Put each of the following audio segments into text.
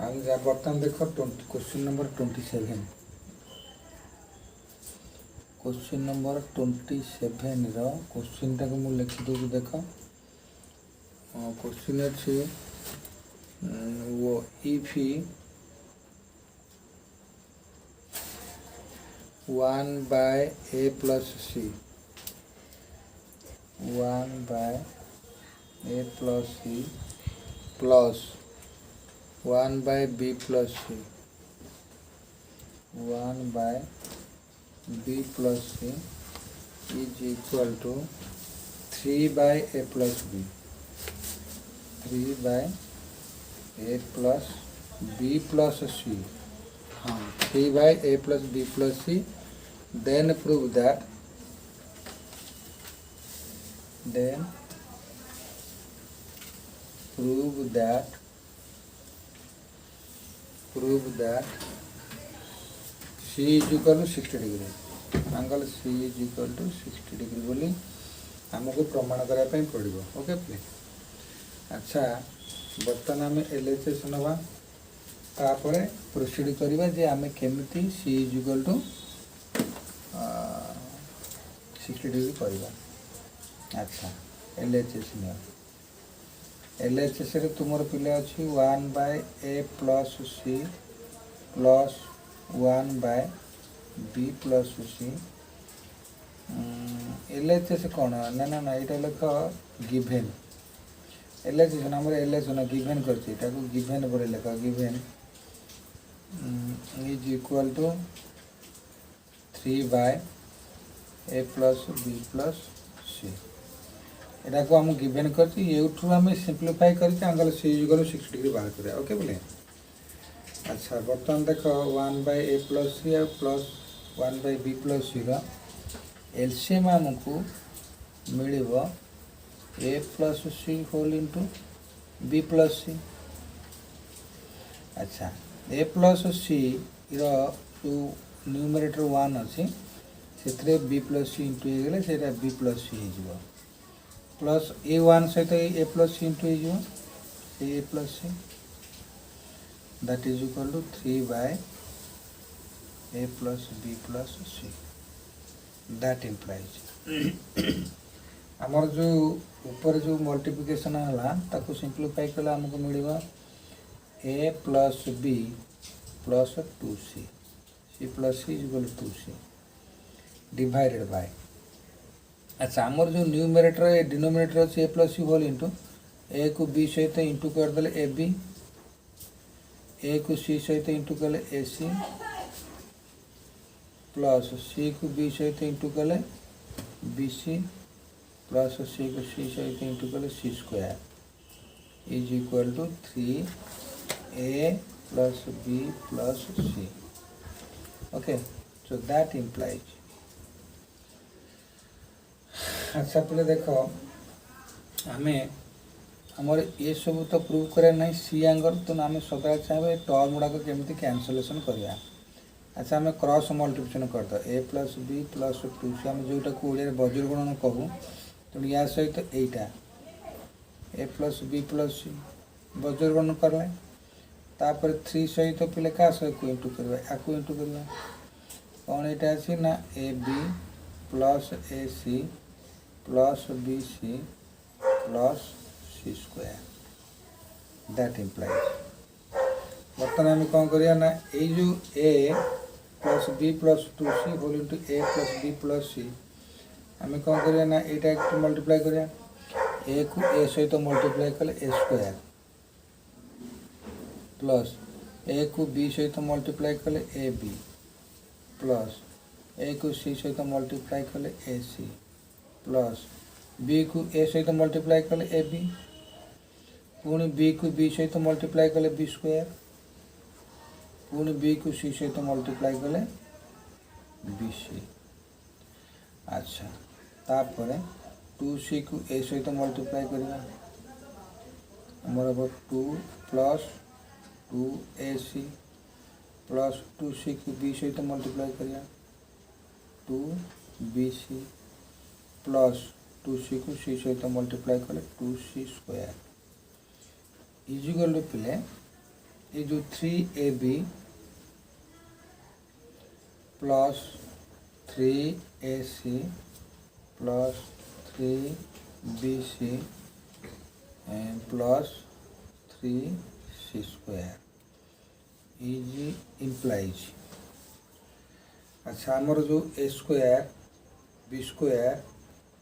बर्तमान देख question number 27। Question number 27 question टाक मुझे लिखिदे देख। क्वेश्चन अच्छे if 1/a plus c 1/a plus c plus 1/b plus c 1/b plus c is equal to 3/a plus b 3/a plus b plus c। हाँ 3/a plus b plus c। then prove that c is equal to 60 degree। Angle c is equal to 60 degree बोली आमको प्रमाण करने पड़ो। Okay please. अच्छा बर्तमान आम LHS नवा तापर प्रोसीड करवा जे आम केमिति c is equal to 60 degree करवा। अच्छा एलएचएस नियो। एलएचएस रे तुमर पिले अच्छी 1/a plus c plus 1/b plus c। LHS कौन ना ना ना यहाँ लिख गिभेन। एलएचएस ना एलएच ना गिभेन कर गिभेन बोले लिख given is equal to 3/a plus b plus c। यहाँ को आम गिभेन कर सिंप्लीफाई कर सी इक्वल 60 डिग्री बाहर करा। ओके बोले। अच्छा बर्तमान देख 1/a plus c plus 1/b plus c LCM आमको मिल a plus c whole into b plus c। अच्छा a plus c जो न्यूमरेटर 1 अच्छी से b plus c इंटू हो से b plus c हो प्लस a1 सहित a plus c इंटू हो a plus c that is equal to 3/a plus b plus c। That implies आमर जो ऊपर जो मल्टीप्लिकेशन है ताको सिंप्लीफाई कले आमको मिल a plus b plus 2c c plus c is equal to 2c divided by. अच्छा आमर जो न्यूमरेटर डिनोमिनेटर अच्छे a plus c whole into a को b सहित इंटू करदे ए बी a को c सहित इंटू कले ए सी प्लस c को b सहित इंटू कले बी सी प्लस c को c सहित इंटू कले c square is equal to 3a plus b plus c। Okay so that implies. अच्छा पे देख आम आमर ये सब तो प्रूव करा ना सी एंगल तो आम सब चाहिए टर्म गुड़ाक केमी कैनसलेसन करवा। अच्छा आम क्रॉस मल्टीप्लिकेशन करद a plus b plus 2c आम जोटा को ओडिया बज्र गुणन कहूँ तेणु या सहित यहीटा a plus b plus c बज्र गुणन करले तापर 3 सहित पिले क्या सहित इंटू करवा या इंटू करवा कौन यहाँ अच्छी ना ए B plus A C plus B C plus C square that implies. बर्तमान आम कौन करिया ना ये जो a plus b plus 2c whole into a plus b plus c आम कौन करिया ना यहाँ मल्टीप्लाई करिया a को a सहित मल्टीप्लाई कले a स्क्वायर प्लस a को b सहित मल्टीप्लाई कले ए बी प्लस a को c सहित मल्टीप्लाई कले ए सी प्लस b को a सहित मल्टीप्लाई कले ए बी पुणी b को b सहित मल्टीप्लाई कले बी स्क्वायर पुणी b को c सहित मल्टीप्लाई कले बी सी। अच्छा तापर 2c को a सहित मल्टीप्लाई करवा आमर हम 2 प्लस 2ac प्लस 2c को b सहित मल्टीप्लाई करिया 2bc प्लस 2c को c सहित मल्टीप्लाई कले 2c square is equal to पिले ये जो 3AB plus 3AC plus 3BC plus 3C square is implies. अच्छा आमर जो a square B square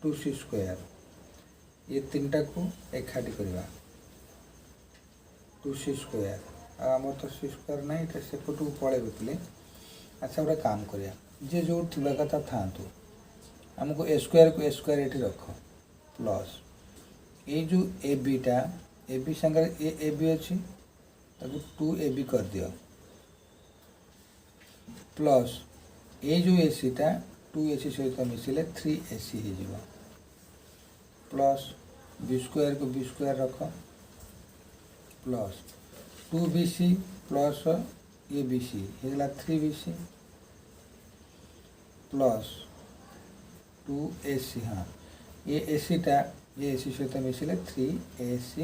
2C square ये तीन टा को एकाठी करवा 2C स्क्वायर आमर तो C स्क्वायर ना ये सेपट को पलैबे पिले। अच्छा गोटे काम करिया जे जो थिबा कथा थांतु आमको ए स्क्वायर ये रख प्लस ये जो ए बीटा ए बी संगे ए बी अच्छी 2AB कर दियो प्लस ये जो AC टा 2AC सहित मिसिले 3AC हो प्लस बी स्क्वायर को बी स्क्वायर रख प्लस 2BC प्लस ये BC होगा 3BC प्लस 2AC। हाँ ये AC टा ये AC सहित मिसिले 3AC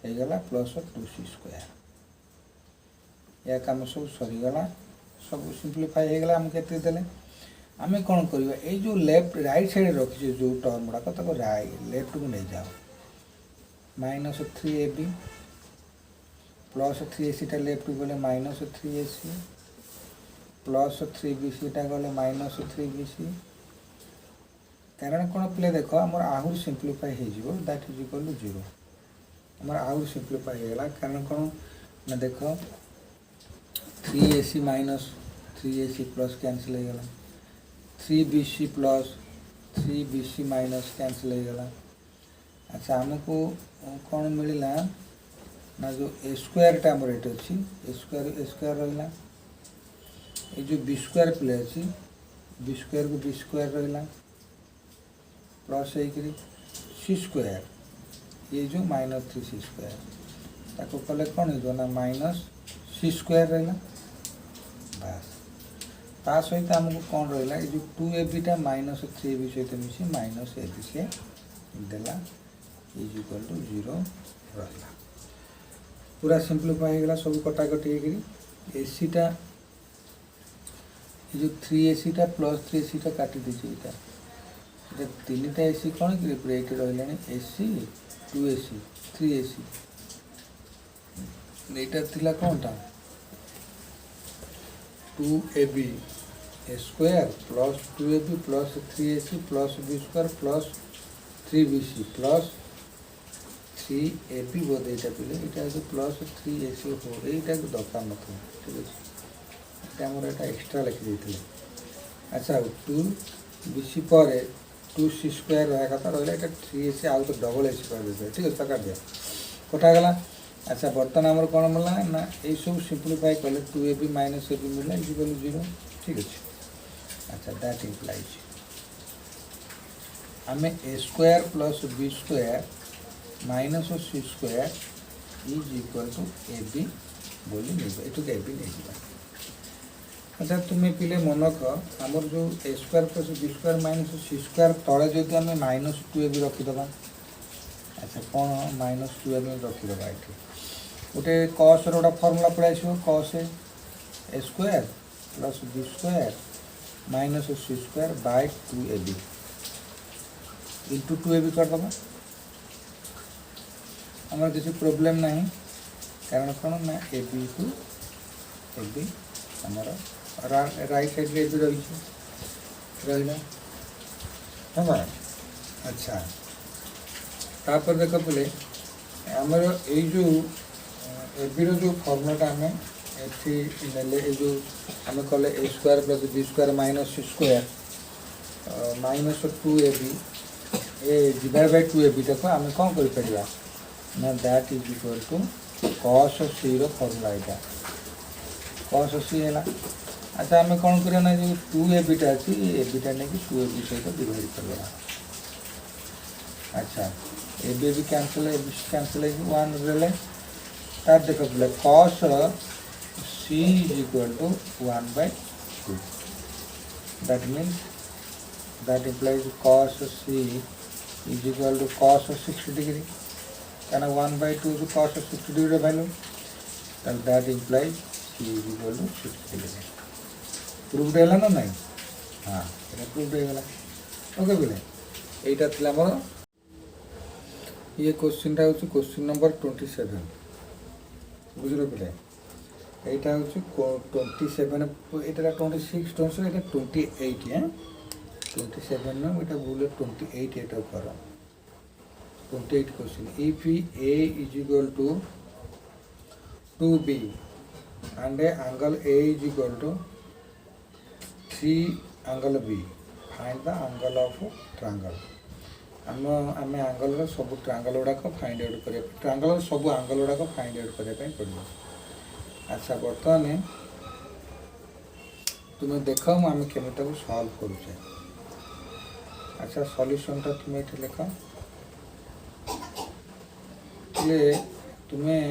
होगा प्लस 2C स्क्वायर या काम सब सरीगला सब सिंप्लीफाई होगा आम के देले आम कौन करवा ये जो लेफ्ट राइट साइड रखी जो टर्म गुड़ाक तक लेफ्ट को नहीं जाओ माइनस 3AB प्लस 3AC टा लेफ्ट को गले माइनस 3AC प्लस 3BC टा गले माइनस 3BC कारण कौन पे देख आम आहरी सिंप्लीफाई हो दैट इज इक्वल टू 0 आम आहरी सिंप्लीफाई होगा कारण कौन ना देख 3AC minus 3AC plus cancel होगा 3BC plus 3BC minus cancel होगा। अच्छा आमको कौन मिलला ना जो ए स्क्वायर टा आमर ये अच्छी ए स्क्वायर रहा ये जो बी स्क्वायर प्ले अच्छी बी स्क्वायर को बी स्क्वायर रहा प्लस C स्क्वायर ये जो माइनस 3C स्क्वायर ताको कले कौन हो ना माइनस C स्क्वायर रहा बस ता सहित आमको कौन रहा ये जो 2AB टा माइनस 3AB सहित मिसी माइनस AB से देला इज इक्वल टू 0 रहा पूरा सिंप्लीफाई होगा सब कटाकटी होगी AC टा ये जो 3AC टा प्लस 3AC टा काटी दीजिए यहाँ तीन टा AC कौन कि ब्रेक रहा AC 2AC 3AC यहाँ थिला कौन टा 2AB square plus 2AB plus 3AC plus B square plus 3BC plus 3AB बोध यहाँ पे प्लस 3AC हो यहाँ को दरकार न ठीक अच्छे यहाँ एक्सट्रा लिखी देते। अच्छा 2BC पर 2C स्क्वायर रहा कथा रहा है 3AC आउ तो डबल AC कर देते ठीक है काट दिया कटागला। अच्छा बर्तमान आमर कौन मिलला ना ये सब सिंप्लीफाई कले 2AB माइनस AB मिलला इक्वल टू 0 ठीक अच्छे। अच्छा दैट इम्प्लाइज आम a square plus B square minus C square is equal to AB बोली नहीं ये AB नहीं। अच्छा तुम्हें पिले मनक आमर जो a square plus B square minus C square तले जो आम माइनस 2AB रखीदे। अच्छा कौन माइनस 2AB रखीदे ये गोटे कस रोटा फर्मूला पड़े कस a square plus B square minus C square by 2AB into 2AB करदे आमर किसी प्रोब्लेम नहीं कारण कौन ना AB टू AB आमर राइट साइड रे AB रही है। अच्छा तापर देख पे आमर यो एबीर जो फर्मुलाटा आम ये जो आम कले a square plus B square minus C square minus 2AB a divide by 2AB टाक आम कौन कर ना that is equal to cos C रो फर्मुला यहाँ cos C है। अच्छा आम कौन करा ना जो 2AB टा अच्छी AB टा नहीं कि 2AB सहित डिवाइड कर। अच्छा AB भी कैंसिल 1 रहा तार देख पे cos C is equal to 1/2 that means that implies cos C is equal to cos 60 degree कारण 1/2 जो cos 60 degree value and that implies C is equal to 60 degree. Proved है ना नहीं? हाँ, ये proved है वाला. ओके बोले. एटा थिला हमर ये क्वेश्चन टा होची क्वेश्चन नंबर 27. बुझलो बोले. एटा होची 27 एटा 26 टर्म्स एटा 28 है. 27 में एटा बोले 28 एटा करो. 28 question. If A is equal to 2B and angle A is equal to 3 angle B, find the angle of triangle. आम आंगल सब ट्रांगल गुड़ाक फाइंड आउट कर ट्रांगल सब आंगल गुड़ाक फाइंड आउट करने पड़ो. अच्छा बर्तमान तुम्हें देख आम केमी सल्व करुचे. अच्छा सॉल्यूशन टा तुम्हें ये लिख तुम्हें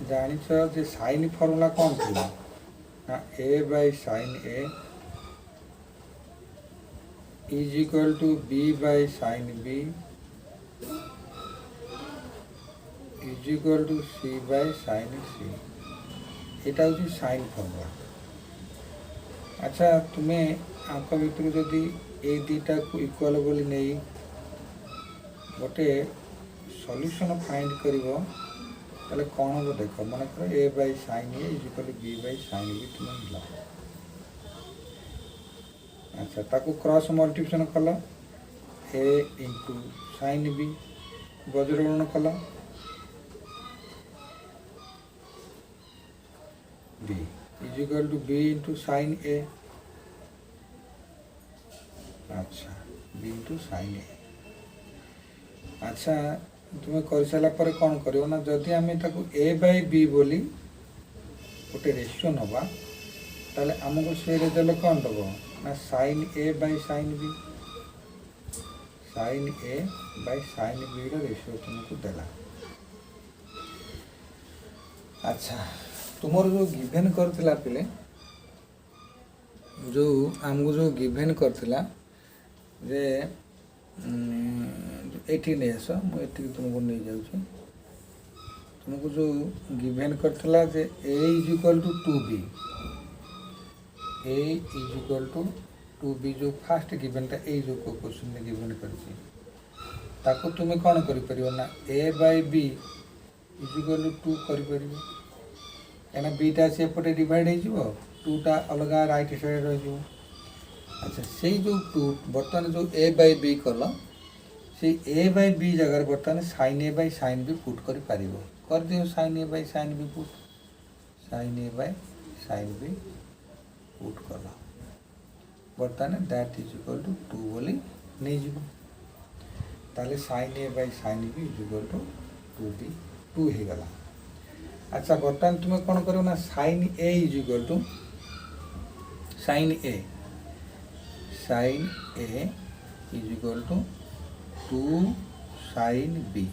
जानिछ जे साइन फॉर्मूला कौन थी ना ए by sine a is equal to b by sine B is equal to c by sine c. यहाँ हूँ साइन फॉर्मूला. अच्छा तुम्हें आंक भितर जदि ए दुटा को इक्वल बोली नहीं गोटे सॉल्यूशन फाइंड करिवो ताले कौन हम देख मन कर a by sine a is equal to b by sine b तुम्हें मिला. अच्छा ताको क्रॉस मल्टीप्लिकेशन कल ए इंटू साइन बी बज्रगुणन कल b is equal to b into sine a. अच्छा बी इंटू साइन ए. अच्छा तुम्हें कर सारा पर कौन कर ना जदि आम ए बाय बी बोली गोटे रेशियो नवा ताले आमको से रिजल्ट कौन दब ना sine A by sine B. Sine A by sine B ratio तुमको देला. अच्छा तुमर जो गिवेन करथिला पिले जो आमको जो गिवेन करथिला जे एटी नहीं आस मुझे तुमको नहीं जाऊँ. तुमको जो गिवेन करथिला जे a is equal to 2b a is equal to 2b जो फास्ट गिवेन टा ए जो क्वेश्चन में गिवेन करछि ताको तुम्हें कौन करि परियो ना ए by b is equal to 2 करि परियो. एना बी टा से पटे डिवाइड हो जिवो 2 टा अलग राइट साइड रह जिवो. अच्छा से जो 2 बर्तमान जो ए बाय बी कल से ए बाय बी जगह बर्तमान sine A by sine B put कर दियो. Sine A by sine B put sine A by sine B put कल बर्तमान दैट इज इक्वल टू 2 बोली नहीं जीव ताले sine A by sine B is equal to 2b 2 हो गला. अच्छा बर्तमान तुम्हें कौन करो ना sine a is equal to sine a is equal to 2 sine b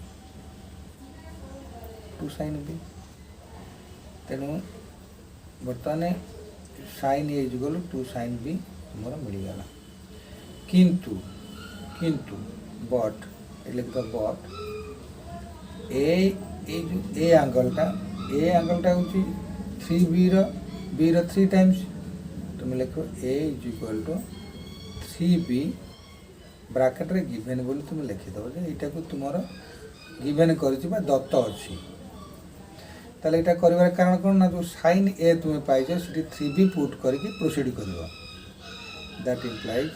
तेणु बर्तमान sine a is equal to 2 sine b मोर मिलगला. किंतु किंतु बट लिख द बट ए आंगलटा हूँ 3b बी 3 टाइम्स तुम लिख a is equal to 3b bracket रे गिवेन बोली तुम लिखिदेव जे यहाँ को तुम गिवेन कर दत्त अच्छी. ताले यहाँ कर कारण कौन ना जो साइन ए तुम्हें पाइज से 3b पुट करके प्रोसीड कर that implies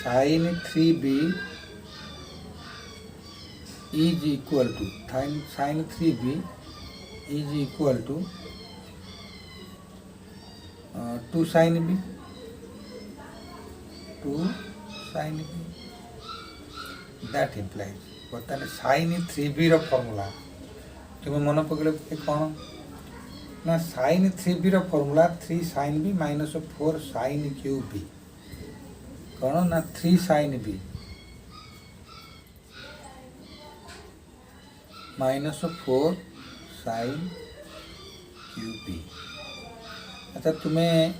sine 3b is equal to sine 3b is equal to 2 sine b 2 sine B. That implies बर्तमान साइन 3b फॉर्मूला तुम्हें मन पकड़े कौन ना sine 3b formula 3 sine B minus 4 sine cube B कौन ना 3 sine B minus 4 sine cube B. अच्छा तुम्हें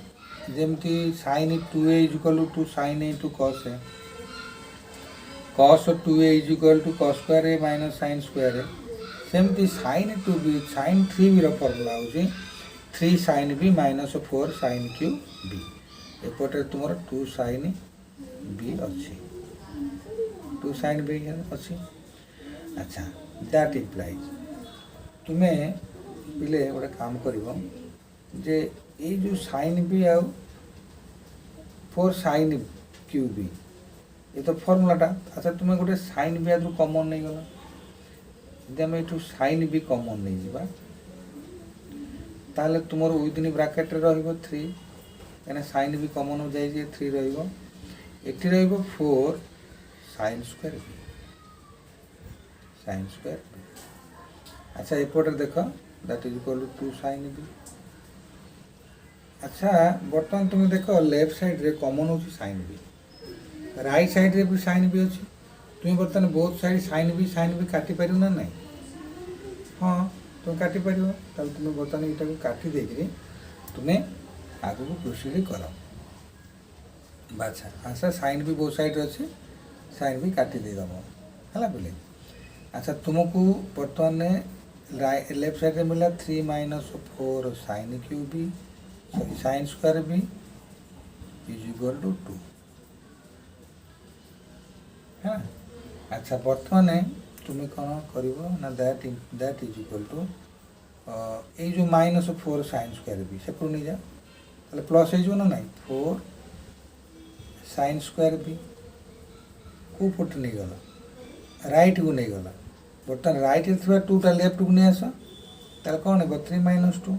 जमती sine 2a is equal to sine into cos है cos 2a is equal to cos square है माइनस साइन स्क्वायर है सेमती sin 2b sin 3b formula हूँ 3 sin b minus 4 sin Q b एपटे तुम 2 sin b अच्छी 2 sin b अच्छी। अच्छा that implies तुम्हें पिले गोटे काम कर जे ये जो sin b आउ 4 sin क्यू b ये तो फर्मूलाटा। अच्छा तुम्हें गोटे sin b आदि कमन नहीं गला यदि आम यू sin b कमन नहीं जावा ताले तुम विदिन ब्राकेट रहिबो 3 कहीं sin b कमन हो जाए 3 रहिबो एठी रहिबो 4 sin square b sin square b। अच्छा एपटे देख that is equal to 2 sin b। अच्छा बर्तमान तुम देख लेफ्ट साइड रे कमन हो sin b राइट साइड रे भी sin b अच्छी तुम बर्तमान बोथ साइड sin b काटी पार ना नहीं हाँ तुम काटी पार तुम बर्तमान यहाँ को काटी देकर तुम्हें आगे को प्रोसीड कर बाछा अच्छा sin b बोथ साइड अच्छे sin b काटी देदब है बोले। अच्छा तुमको बर्तमान लेफ्ट साइड रे मिला 3 minus 4 sin Q B sorry sin square B is equal to 2 है। अच्छा बर्तमान तुम्हें कौन कर ना दैट इज इक्वल टू ये जो माइनस 4 sin स्क्वायर बी से नहीं जा प्लस हो ना नहीं 4 sin स्क्वायर बी को पट नहीं गला राइट को नहीं गला बर्तमान राइट थी 2टा लेफ्ट को नहीं आस ताल कौन है 3 माइनस 2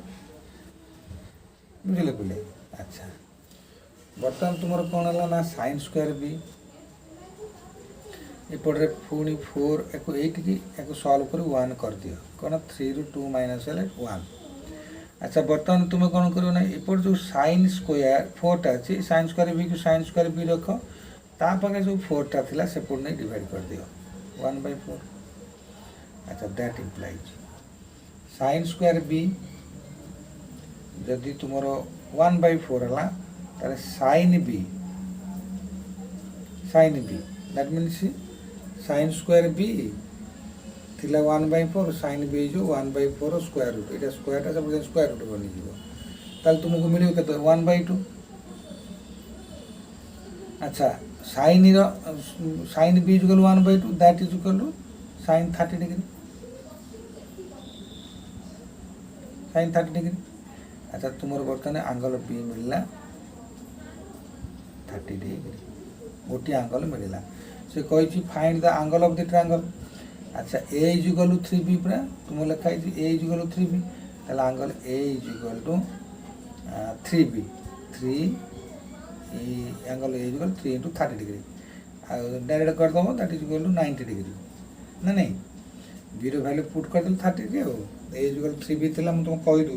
बुझे पिले। अच्छा बर्तमान तुम कौन है ना sin स्क्वायर बी एपटे पुणी 4 एक सल्व कर 1 कर दियो कौन 3 रू 2 माइनस 1। अच्छा बर्तमान तुम कौन कर ना एपट जो sin स्क्वायर 4टा अच्छी sin स्क्वायर बी को sin स्क्वायर बी रख तापाखे जो 4टा थिला सेपट नहीं डिवाइड कर दियो 1/4। अच्छा that implies sin square B जदि तुम 1/4 है ताले sin b that means sin square B थिला 1/4 sin b जो 1/4 स्क्वायर रूट ये स्क्वायर सब स्क्वायर रूट बनी ताले तुमको मिले के 1/2। अच्छा sin b equal 1/2 that is equal to sin 30 degree sin 30 degree. अच्छा तुम बर्तमान आंगल बी मिलला 30 डिग्री गोटे आंगल मिलला से कही find the angle of the triangle. अच्छा ए इज इक्वल टू 3b पूरा तुम लिखा है ए इज इक्वल टू 3b ताले angle A is equal to 3b 3 angle A is equal 3 into 30 degree direct कर दो that is equal to 90 degree ना नहीं बी रो वैल्यू पुट कर दो 30 रे हो ए इज इक्वल 3b थिला हम तुमको कहि दउ।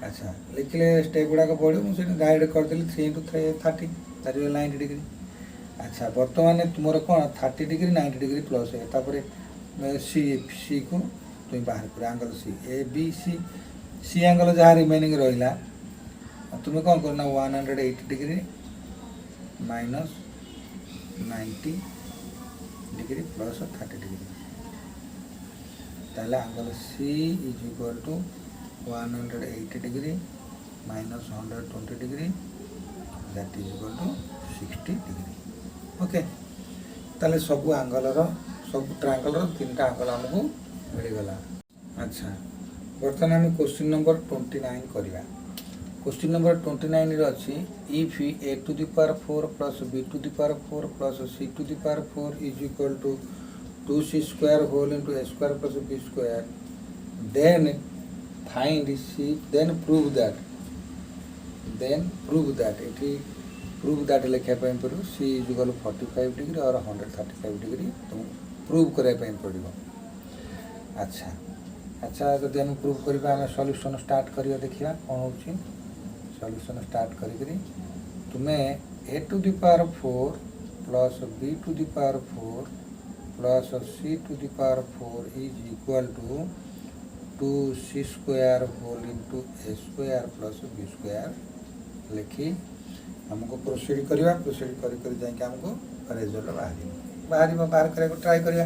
अच्छा लिखले स्टेप गुड़ा पढ़ो मुझे डायरेक्ट करदेली 3 into 30 दैट इज 90 डिग्री। अच्छा बर्तमान तुम कौन 30 डिग्री 90 डिग्री प्लस है तापर सी को तुम बाहर कर angle c a B c angle जहाँ रिमेनिंग रहा तुम्हें कौन करना 180 degree minus 90 degree plus 30 degree ताले angle c is equal to 180 degree minus 120 degree that is equal to 60 degree. Okay ताले सब एंगल सब ट्रायंगल 3टा एंगल हमको मिलगला। अच्छा बर्तमान आम क्वेश्चन नंबर 29 करवा। क्वेश्चन नंबर 29 रे अच्छी if a to the power 4 plus b to the power 4 plus c to the power 4 is equal to 2c square whole into a square plus b square then find c then prove that it prove that लिखा पड़ो c is equal to 45 degree और 135 degree तुम prove करने पड़ो। अच्छा अच्छा जब आम प्रूव करवा आम सॉल्यूशन स्टार्ट करिया देखिया कौन होची सॉल्यूशन स्टार्ट करी तुम्हें a to the power 4 plus b to the power 4 plus c to the power 4 is equal to 2c square whole into a square plus b square लिखी हमको प्रोसीड करवा proceed करी जाके हमको रिजल्ट बाहर करने को ट्राई करिया।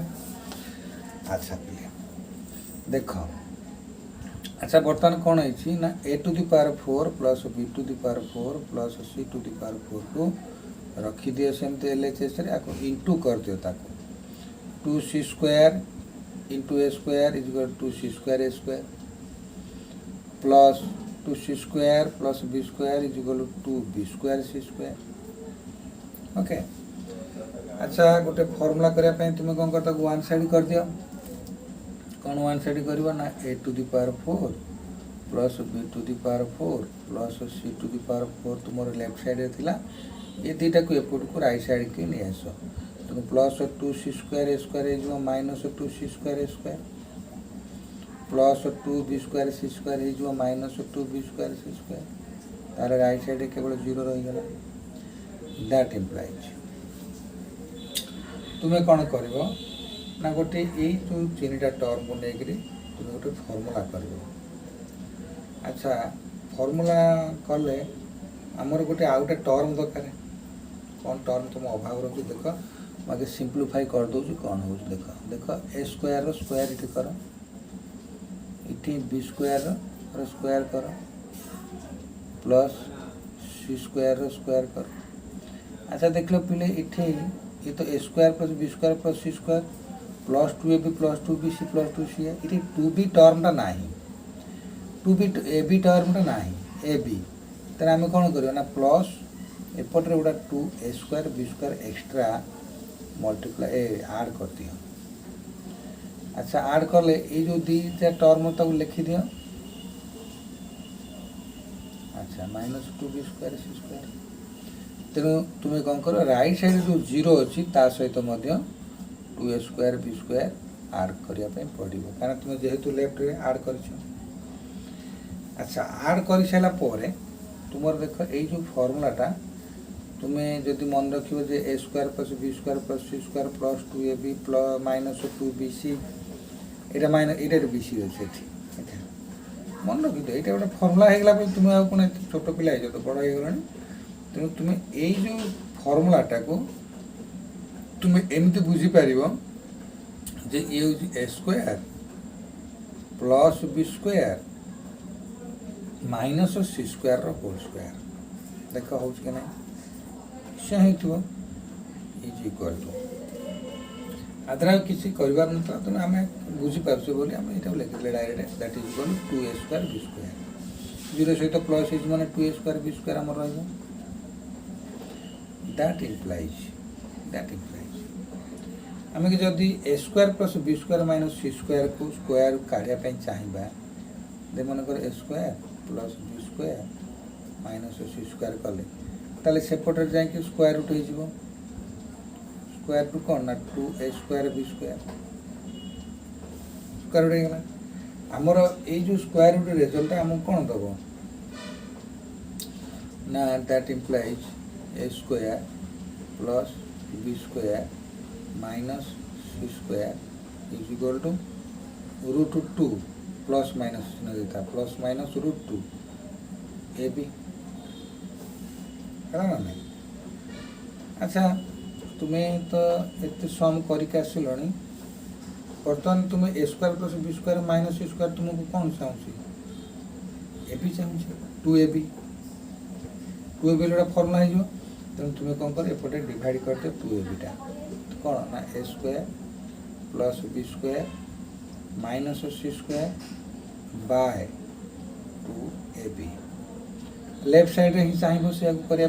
अच्छा पिले देख अच्छा बर्तमान कौन है ना a to the power 4 plus b to the power 4 plus c to the power 4 को रखिदियो सेमती एलएचएस इंटू कर दियो ताको 2c square into A square is equal to C square A square plus 2c square plus B square is equal to B square C square okay. अच्छा गोटे formula करने तुम्हें कौन कर वन साइड कर दियो कौन वन साइड कर ना a to the power 4 plus b to the power 4 plus c to the power 4 तुम लेफ्ट साइड थिला ये दुईटा को एपट को राइट साइड की नहीं आस तुम प्लस 2c स्क्वायर ए स्क्वायर हो माइनस 2c स्क्वायर ए स्क्वायर प्लस 2b स्क्वायर सी स्क्वायर हो माइनस 2b स्क्वायर सी स्क्वायर तार राइट साइड केवल 0 रहीगला दैट इम्प्लाइज तुम्हें कौन कर ना गोटे ये जो 3टा टर्म को लेकर तुम गोटे फॉर्मूला कर अच्छा फॉर्मूला कले आमर गोटे आउ गोटे टर्म दरकार कौन टर्म तुम अभाव रही देख मुझे सिंप्लीफाई कर दौर कौन हो देख देख ए स्क्वायर स्क्वायर ये कर ये बी स्क्वायर स्क्वायर कर प्लस सी स्क्वायर स्क्वायर कर अच्छा देख लो पिले इटे ये तो a square plus B square plus C square plus 2ab plus 2bc plus 2c है ये 2b टर्मटा ना 2b ab टर्मटा ना ए बी तेरे आम कौन कर ना प्लस एपटे गोटा 2a square B square extra multiply add कर दियो अच्छा आड कले ये जो दीटा टर्म तक लिखि दियो अच्छा माइनस 2b स्क्वायर सी स्क्वायर तेणु तुम्हें कौन कर राइट साइड जो 0 अच्छी ता सहित 2a स्क्वायर बी स्क्वायर आड करने पड़ो कारण तुम जेहेतु लेफ्ट रे आड कर अच्छा आड कर सारा तुम देख ये जो फॉर्मूलाटा तुम्हें जदि मन रख a square plus B square plus C square plus 2ab plus minus 2bc ये माइनस ये bc अच्छे मन रखी ये गोटे फर्मूला हो तुम कौन छोट पिला तो बड़ हो तेणु तुम्हें यही जो फर्मूलाटा को तुम्हें एमती बुझीपार जे ये हूँ a square plus B square minus C square whole square देख हो निश्चय इज इक्वल टू आधार किसी कर तुम आम बुझीपारे बोली आम ये लिखी direct that is equal 2a square B square 0 सहित प्लस इज माने 2a स्क्वायर बी स्क्वायर आम दैट इम्प्लाइज आम कि जदि a square plus B square minus C square को स्क्वायर काढ़ापी चाहिए दे मनकर a square plus B square minus C square कले ताले सेपटे जाकि स्क्वायर रूट हो स्क्वायर रूट कौन ना 2a square B square square root होगा आमर ये जो स्क्वायर रूट रिजल्ट आमको कौन दब ना that implies A square plus B square minus C square is equal to √2 plus minus चिन्ह देता प्लस माइनस √2 ए बी है ना नहीं अच्छा तुम्हें तो ये सम करके आसिल बर्तमान तुम्हें a square plus B square minus C square तुमको कौन चाहिए ए बी चाहिए 2ab 2ab गोटे फर्मुला हो तेणु तुम्हें कौन कर एपटे डिवाइड करते 2abटा कौन ना a square plus B square minus C square by 2ab left side ही चाहिए से करने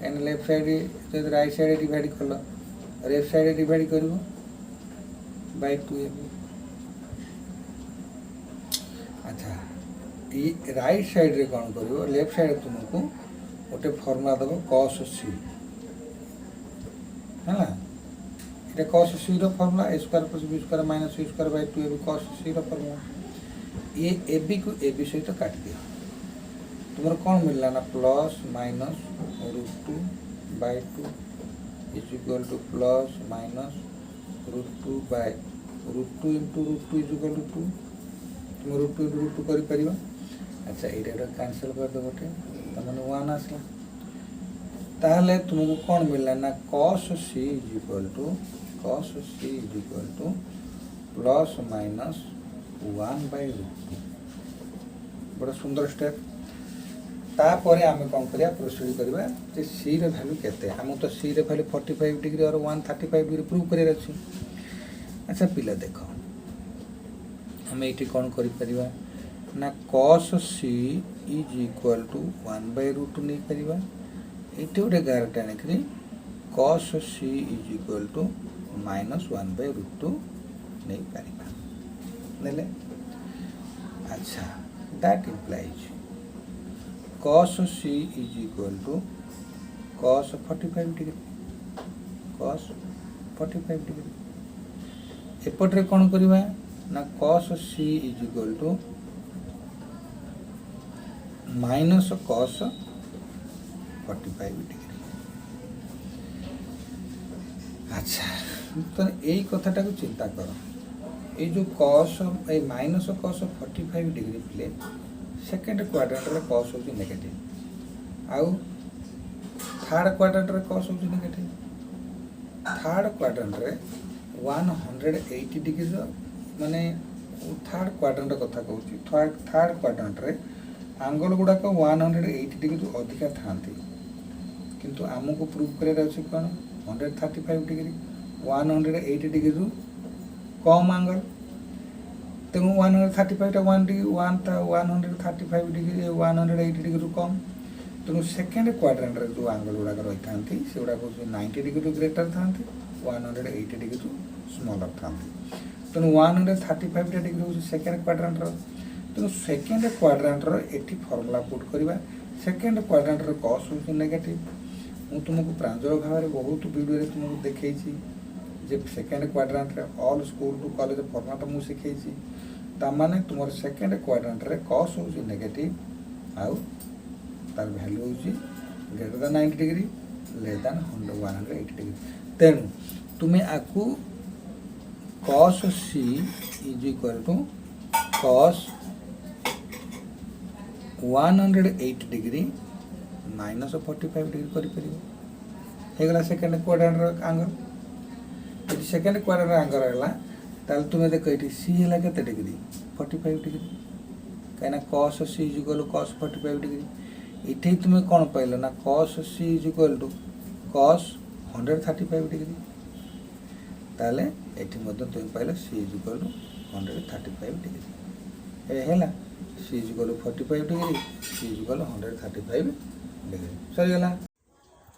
कहीं लेफ्ट साइड जो राइट साइड डिवाइड कल लेफ्ट साइड डिवाइड कर बाय 2ab अच्छा ये राइट साइड रे कौन कर लेफ्ट साइड तुमको गोटे फर्मुला दब cos c है ना ये cos c रो formula A square plus B square minus C square by 2ab cos c रो फर्मुला ये ab को ab सहित काट दिया तुम कौन मिलला ना plus minus √2 by 2 is equal to plus minus √2 by √2 into √2 is equal to 2 तुम √2 इंटू √2 कर परिबा अच्छा ये कैंसिल कर दो गोटे तमने 1 आसला ताहले तुमको कौन मिलला ना cos c is equal to plus minus 1/√2 बड़ा सुंदर स्टेप। तापर आम कौन करिया प्रोसीड करवा जे सी रे वैल्यू केते हम तो सी रे वैल्यू 45 डिग्री और 135 डिग्री प्रूव करिया अछि। अच्छा पिला देखो हम एठी कौन करि परिबा ना cos c is equal to 1/√2 नहीं परिबा एठी उठे गारटा नेकरी cos c is equal to -1/√2 नहीं परिबा नेले। अच्छा that implies cos c is equal to cos 45 degree cos 45 degree एपटे कौन करवा ना cos c is equal to minus cos 45 degree. अच्छा तो यही कथाटा को चिंता कर ये जो cos a minus cos 45 degree प्ले सेकेंड क्वाड्रेंट रे cos होची नेगेटिव आउ थर्ड क्वाड्रेंट रे cos होची नेगेटिव। थर्ड क्वाड्रेंट रे 180 डिग्री माने थर्ड क्वाड्रेंट कथा कहूँ थर्ड क्वाड्रेंट रे आंगल गुड़ाक 180 डिग्री अधिका थांती किंतु आमको प्रूव करार अच्छे कौन 135 डिग्री 180 डिग्री कम आंगल तेणु 135 135 डिग्री 180 डिग्री कम तेणु सेकेंड क्वाड्रेंट रे जो आंगल गुड़ाक रही था से गुड़ाक 90 डिग्री ग्रेटर था 180 डिग्री स्मॉलर था तेणु 135 डिग्री हूँ सेकेंड क्वाड्रेंट तेणु सेकेंड क्वाड्रेंट एटी फर्मुला पुट करवा सेकेंड क्वाड्रेंट cos हूँ नेगेटिव मु तुमको प्रांजल भाव में बहुत वीडियो तुमको देखी जे second quadrant all school to college formula तो मुझे शिखी ताने तुम सेकेंड क्वाड्रेंट cos हूँ नेगेटिव आउ तार वैल्यू हूँ greater than 90 degree less than 180 degree तेणु तुम्हें आपको cos c is equal to cos 180 degree minus 45 degree कर second quadrant angle second quadrant angle है तुम्हें देख ये सी है के डिग्री 45 डिग्री कहीं cos c is equal to cos 45 degree ये तुम्हें कौन पाइल ना cos c is equal to cos 135 degree ताले एठी मध्य तुम पाइल c is equal to 135 degree है c is equal to 45 degree c is equal to 135 degree सही गला।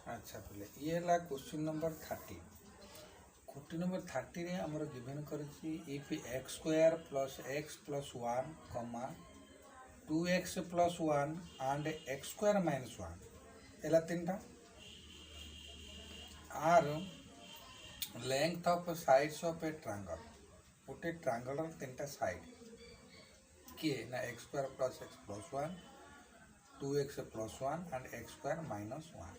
अच्छा पहले ये है क्वेश्चन नंबर 30 क्वेश्चन नंबर 30 रे हमर गिवन करछि if x square plus x plus 1 comma 2x plus 1 and x square minus 1 एला तीनटा are length of sides of a triangle गोटे ट्रायंगल तीनटा साइड किए ना x square plus x plus 1 2x plus 1 and x square minus 1।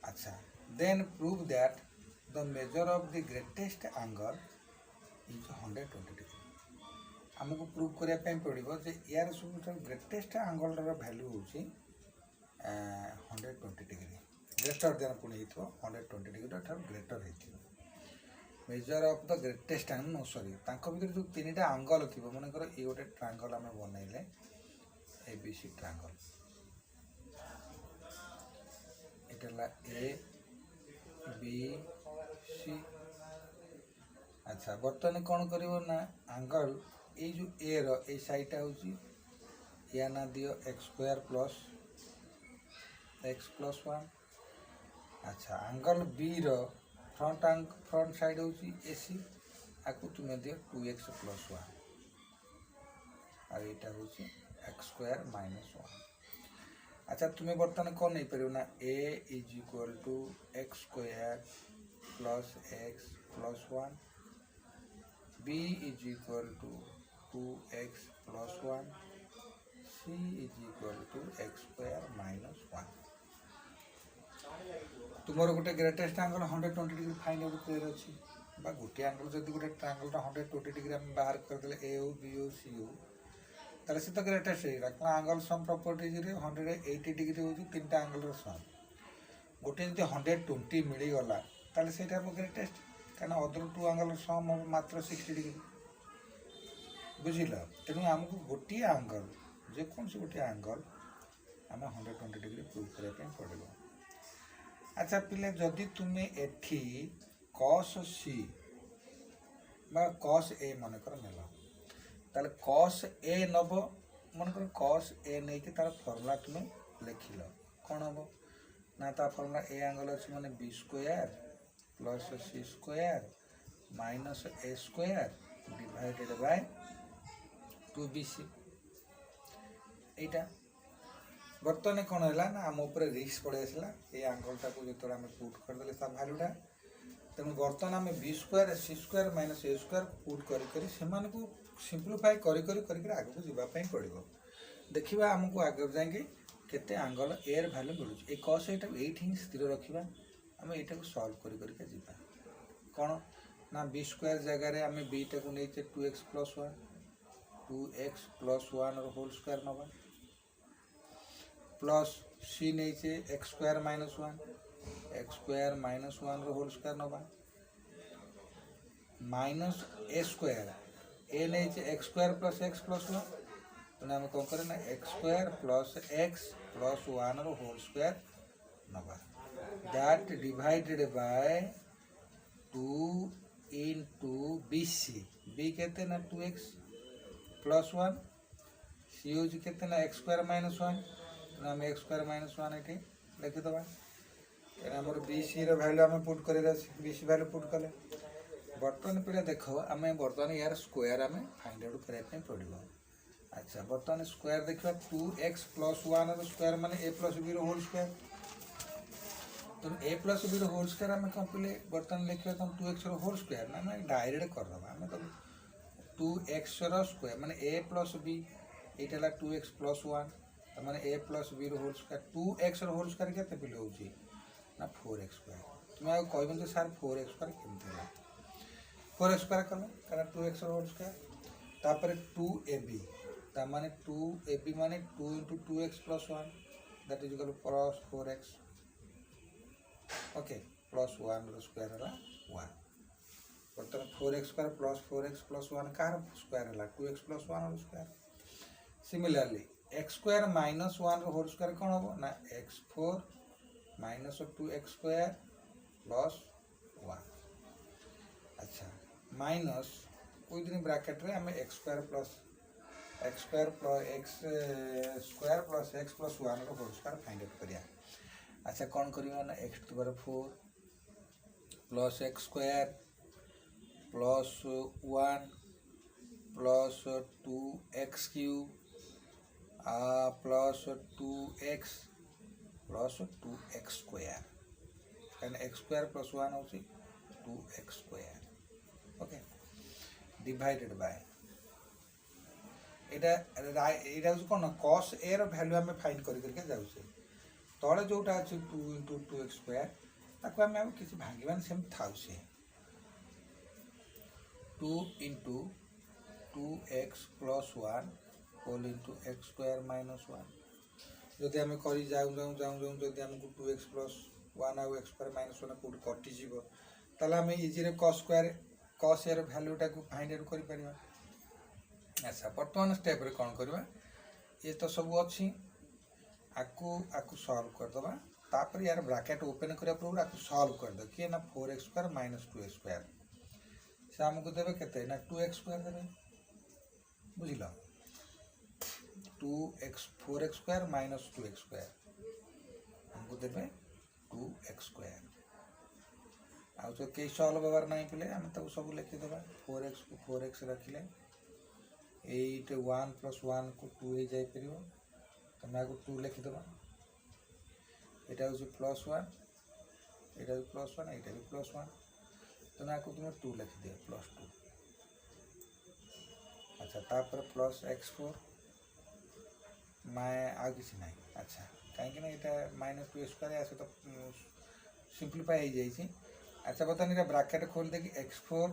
अच्छा then prove that the measure of the greatest angle is 120 degree आमको prove करने पड़ो जे यार सब ग्रेटेस्ट एंगल वैल्यू हूँ 120 डिग्री ग्रेटर देन पुणी 120 डिग्री ग्रेटर हो measure of the greatest angle no sorry भर जो तीन टा एंगल थी मनकर ये गोटे ट्रायंगल आम बनइले एबीसी ट्रायंगल इटा ए बी सी। अच्छा बर्तमान कौन कर ना एंगल ये जो ए रो ए साइडटा हूँ या ना दियो x square plus x plus 1। अच्छा एंगल बी रो फ्रंट साइड हूँ एसी आपको तुम्हें दियो 2x प्लस 1 और यहाँ हूँ एक्स स्क्वायर माइनस 1। अच्छा तुम्हें बर्तमान कौन नहीं पार ना a is equal to x square plus x plus 1 b is equal to 2x plus 1 c is equal to x square minus 1। तुमर गोटे greatest angle 120 degree find out कर अच्छी गोटे एंगल जब गोटे ट्रायंगल 120 डिग्री आम बाहर करदे ए हो बी हो सी हो ताले से तो ग्रेटेस्ट होगा क्या एंगल सम प्रॉपर्टीज रे 180 डिग्री हूँ तीन टा एंगल सम गोटे जो 120 मिलगला ताले से ग्रेटेस्ट कहीं अदर टू एंगल सम हम मात्र 60 डिग्री बुझिल तेणु आमको गोटे आंगल जेकोसी गोटे आंगल आम 120 डिग्री प्रूव करने पड़ो। अच्छा पिले जदि तुम्हें एठी कस सी कस ए मनकर नेल ताले कस ए नब मनकर कस ए नहीं कि तार फर्मुला तुम्हें लिखिल कौन हम ना ता फर्मुला ए आंगल अच्छे माने B square plus C square minus A square divided by 2bc एटा बर्तमान कौन है ना आम उपर रिस्क पड़े आसला ये आंगलटा को जो आम पुट करदे भैल्यूटा तेणु बर्तमान आम बी स्क्वायर सी स्क्वायर माइनस ए स्क्वायर पुट कर सिंप्लीफाई कर आगे जावाई पड़ो। देखा आमको आगे जाए केते आंगल एर भैल्यू मिलूँ ये कस ये ही स्थिर रखा आम यहाँ सल्व करके जीवा कौन ना बी स्क्वायर जगार आम बीटा को नहीं 2x + 1 2x + 1 होल स्क्वायर नवा प्लस सी नहीं x square - 1 x square - 1 whole square नवा माइनस ए स्क्वायर ए नहीं x स्क्वायर + x + 1 तो आम कौन करें ना x square + x + 1 whole square नवा that divided by 2 into bc b कहते ना 2x + 1 सी हूँ कहते ना x स्क्वायर - 1 आम x स्क्वायर - 1 ये लिखिदे कहीं आम बी सी रैल्यू आम पुट कर बी सी वैल्यू पुट कले बर्तमान पे देख आम बर्तमान यार स्क्वायर आम फाइंड आउट करने पड़ो। अच्छा बर्तमान स्क्वायर देखा 2x + 1 स्क्वायर माने a + b होल स्क्वायर तो a + b होल स्क्वायर आम कौन पे बर्तमान लिखा तुम 2x होल स्क्वायर ना आम डायरेक्ट करदे आम तो 2x स्क्वायर माने a + b ये 2x + 1 तो मैंने a + b whole square 2x whole square के पिले हो ना 4x स्क्वायर तुम्हें आगे कह तो सार 4x स्क्वायर केमती है 4x स्क्वायर कल कारण 2x होल स्क्वायर तापर 2ab ताने 2ab माने 2 × 2x + 1 that is equal plus 4x okay plus 1 square है 1 बर्तमान 4x square + 4x + 1 car square है 2x + 1 square similarly x square - 1 whole square कौन हम ना x4 - 2x स्क्वायर + 1 अच्छा माइनस विदिन ब्रैकेट रे हमें x square + x square + x + 1 whole square find out करिया। अच्छा कौन करिया ना x⁴ + x square + 1 + 2x³ plus 2x + 2x square कहीं x स्क्वायर + 1 हो 2x square okay divided bye यहाँ कौन कस ए रैल्यू आम फाइंड करके जाऊे तले जोटा अच्छे 2 × 2x स्क्वायर ताको आम किसी भांगान सेम था 2 × 2x + 1 whole into x square - 1 जदि आम कर जदि आमको 2x + 1 आउ x स्क्वायर - 1 कौट कटिज ताला आम इजी कस स्क्वायर कस ए भैल्यूटा को फाइंड आउट कर। अच्छा बर्तमान स्टेप रे कौन करवा ये तो सब अच्छी आकु सॉल्व करदे तापर यार ब्रैकेट ओपन करा पूर्व आपको सॉल्व करदे किए ना 4x स्क्वायर - 2x स्क्वायर से आमको देवे केते ना 2x स्क्वायर देवे बुझिल 4x स्क्वायर - 2x स्क्वायर हमको देवे 2x स्क्वायर आउ जो कई सॉल्व हबार नहीं पे आम तक सब लिखिदे 4x को 4x रखिले 8 1 + 1 को 2 हो जापर तुम आगे 2 लिखिदे यहाँ हूँ +1 यहाँ +1 यहाँ भी +1 तुम आपको तुम 2 लिखिदे +2 अच्छा तापर प्लस x4 मैं आ किसी ना अच्छा कहीं यहाँ -2 स्क्वायर आस तो सिंप्लीफाई हो जाए। अच्छा बता नहीं ब्रैकेट खोल दे कि x4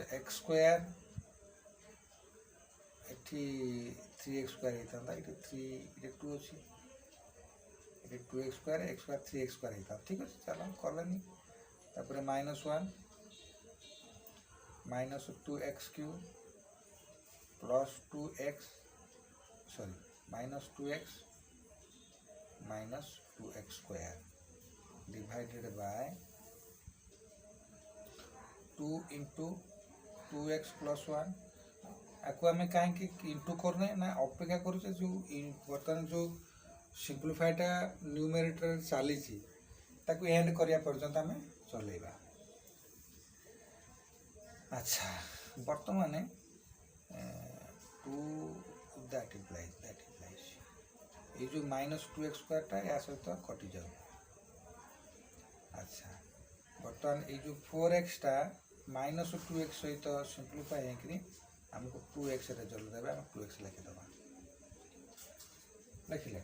- x square eighty 3x square होता है ये 3 ये 2 अच्छी ये 2x square x square 3x square होता ठीक अच्छे चलो कलानी तापर -1 - 2x³ plus 2x sorry minus 2x minus 2x square divided by 2 into 2x plus 1 आपको आम कहीं इंटू करने ना अपेक्षा करुचे जो बर्तमान जो सिंप्लीफाईटा न्यूमेरेटर चली एंड करिया पर्यंत आम चलेगा। अच्छा बर्तमान 2 दैट इम्प्लाइज ये जो माइनस 2x स्क्वायरटा या सहित कटि जाऊ। अच्छा बर्तमान ये जो 4x टा माइनस 2x सहित सिंप्लीफाई होकरी आमको 2x रेजल्ट देवे आम 2x लिखिदेव लिखिले।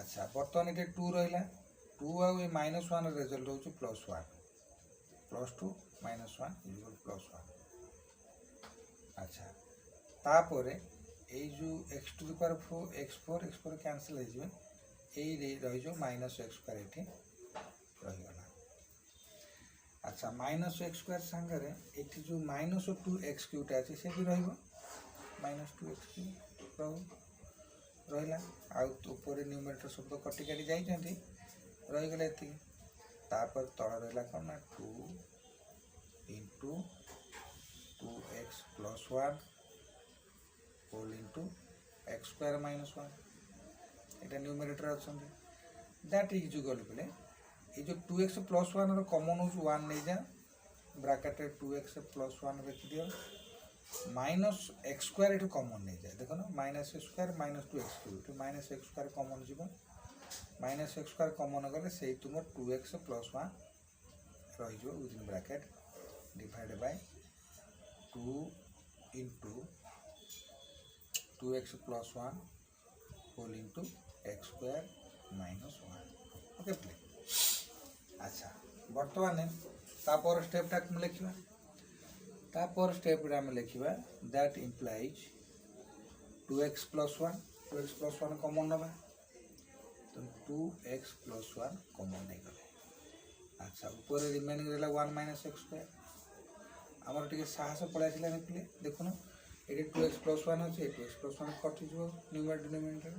अच्छा बर्तमान ये 2 रहा 2 आउ माइनस 1 रेजल्ट हो plus 1 plus 2 minus 1 equal plus 1। अच्छा तापर ये जो x to the power 4 x4 cancel हो रही माइनस x स्क्वायर ये रहीगला। अच्छा माइनस x स्क्वायर सांगे ये जो माइनस 2x क्यूटा अच्छे से भी माइनस 2x क्यू रहा आउपर न्यूमेरेटर शब्द कटि काटी जाइए रहीगला ये तापर तल रहा कौन ना 2 into 2x plus 1 whole into x square minus 1 ये न्यूमेरेटर अच्छा दैट इज इक्वल पे ये जो 2x प्लस 1 कमन हो 1 नहीं जा ब्रैकेट 2x प्लस 1 रखी दियो माइनस x स्क्वायर ये कमन नहीं जाए देखो ना minus x square minus 2x cube minus x square common जीव माइनस x स्क्वायर कमन गले से तुम 2x प्लस 1 रही within bracket divide by 2 into 2x plus 1 whole into x square minus 1 okay प्ले। अच्छा बर्तमान तापर स्टेपटा लिखा तापर स्टेप लिखा दैट इम्प्लाइज 2x प्लस 1 कमन नवा तो 2x प्लस 1 कमन नहीं गले। अच्छा ऊपर रिमेनिंग रहा 1 माइनस x स्क्वायर आमर टे साहस पलैसा निकले देखुन ये 2x प्लस 1 अच्छे 2x प्लस 1 कटिज न्यूमेरेटर डिनोमिनेटर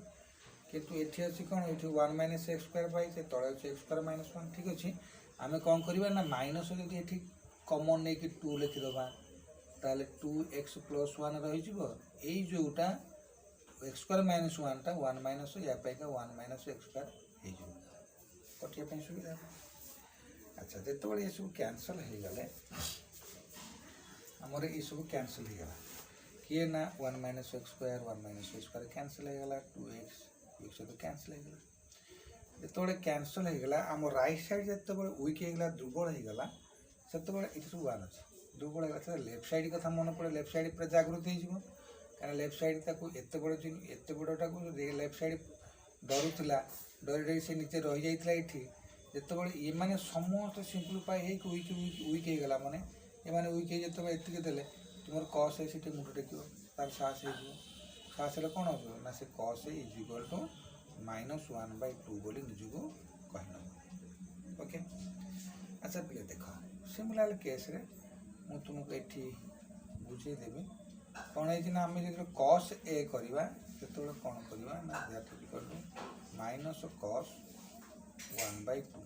किंतु ये अच्छी कौन ये 1 माइनस x स्क्वायर पाई तले अच्छे x स्क्वायर माइनस 1 ठीक अच्छे आम कौन करवा ना माइनस जब ये कमन नहीं कि 2 लिखिदबा ताले 2x प्लस 1 रही जोटा x स्क्वायर माइनस 1 टा 1 माइनस या 1 माइनस x स्क्वायर हो कटिया सुविधा। अच्छा जो ये सब कैंसल हो गले आमर ये सब कैंसल हो गला किए ना 1 माइनस x स्क्वायर कैंसल हो गला 2x तो कैंसल हो गला जो कैंसल हो गला आम राइट साइड जो वीक होगा दुर्बल हो गला से ये सब 1 अच्छे दुर्बल होगा लेफ्ट साइड कथा मन पड़े लेफ्ट साइड पूरा जागृत हो कहीं लेफ्ट साइड एत बड़टा को लेफ्ट साइड डरुला डरी डरी से नीचे रही जाता ये जो ये मैंने समस्त सिंप्लीफाई हो वीक हो गला माने ये मैंने वीक जो एति देले तुम कस है सीट मुंड टेक तार साहस साहस कौन हो ना से कस है इज इक्वल टू -1/2 बोली निजको कहीन ओके। अच्छा पे देख सिमिलर केस रे मु तुमको ये बुझेदेवी कौन है आम जो कस ए करवा से कौन करवा ना that is equal to minus cos 1/2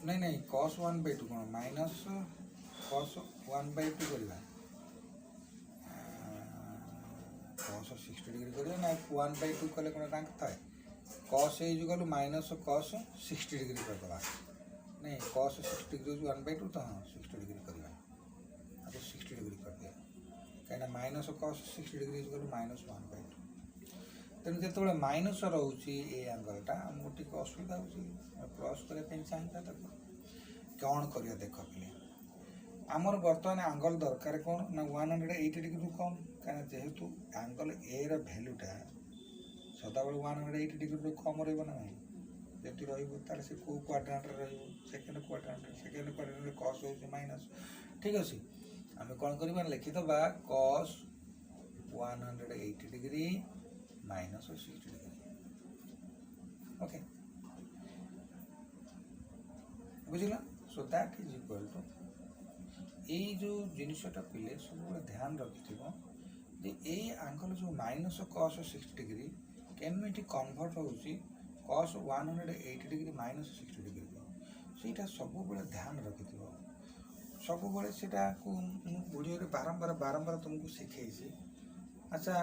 नहीं कस 1/2 कौन माइनस कस 1/2 करवा कस 60 डिग्री करवा ना 1/2 कले कौन रैंक थाए cos is equal to minus cos 60 degree करदे नहीं कस 60 डिग्री 1/2 तो हाँ 60 डिग्री करवा अब 60 डिग्री कर दिया कहीं minus cos 60 degree is equal to -1/2 तेणु जो माइनस रोचे ये एंगलटा आमको टी असुविधा हो प्लस करने चाहिए कौन कर देख पे आमर बर्तमान एंगल दरकार कौन ना 180 डिग्री कम कहीं जेहेतु एंगल ए भैल्यूटा सदा बेले 180 डिग्री कम रहा जब रही से कौ क्वाड्रांट सेकेंड क्वाड्रांट कस हो माइनस ठीक अच्छे आम कौन करवा लिखिदबा cos 180 degree minus 60 degree okay बुझल so that is equal to ଏଇ ଯେଉଁ ଜିନିଷଟା ପିଲେ ସବୁବେଳେ ଧ୍ୟାନ ରଖିଥିବ ଯେ ଏଇ ଆଙ୍ଗଲ ଯେଉଁ -cos60 କେମିତି କନଭର୍ଟ ହେଉଛି cos 180 -60 ସେଇଟା ସବୁବେଳେ ଧ୍ୟାନ ରଖିଥିବ। ସବୁବେଳେ ସେଇଟାକୁ ମୁଁ ଭିଡ଼ିଓରେ ବାରମ୍ବାର ତୁମକୁ ଶିଖେଇଛି। ଆଚ୍ଛା,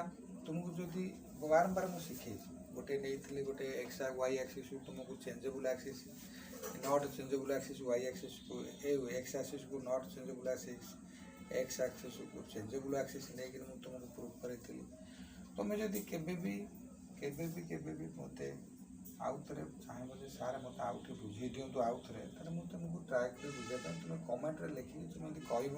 ତୁମକୁ ଯଦି ବାରମ୍ବାର ମୁଁ ଶିଖେଇଛି, ଗୋଟେ ନେଇଥିଲି ଗୋଟେ y ଆକ୍ସିସ୍ ତୁମକୁ changeable axis, not changeable axis y ଆକ୍ସିସ୍କୁ x ଆକ୍ସିସ୍କୁ ନଟ୍ ଚେଞ୍ଜେବୁଲ୍ ଆକ୍ସିସ୍, x ଆକ୍ସିସ୍କୁ ଚେଞ୍ଜେବୁଲ୍ ଆକ୍ସିସ୍ ନେଇକି ମୁଁ ତୁମକୁ ପ୍ରୁଭ୍ କରିଥିଲି। ତୁମେ ଯଦି କେବେ ବି ମୋତେ ଆଉ ଥରେ ଚାହିଁବ ଯେ ସାର୍ ମୋତେ ଆଉ ଟିକେ ବୁଝେଇ ଦିଅନ୍ତୁ ଆଉ ଥରେ, ତାହେଲେ ମୁଁ ତୁମକୁ ଟ୍ରାଏ କରି ବୁଝେଇବା ପାଇଁ ତୁମେ କମେଣ୍ଟରେ ଲେଖିକି ତୁମେ ଯଦି କହିବ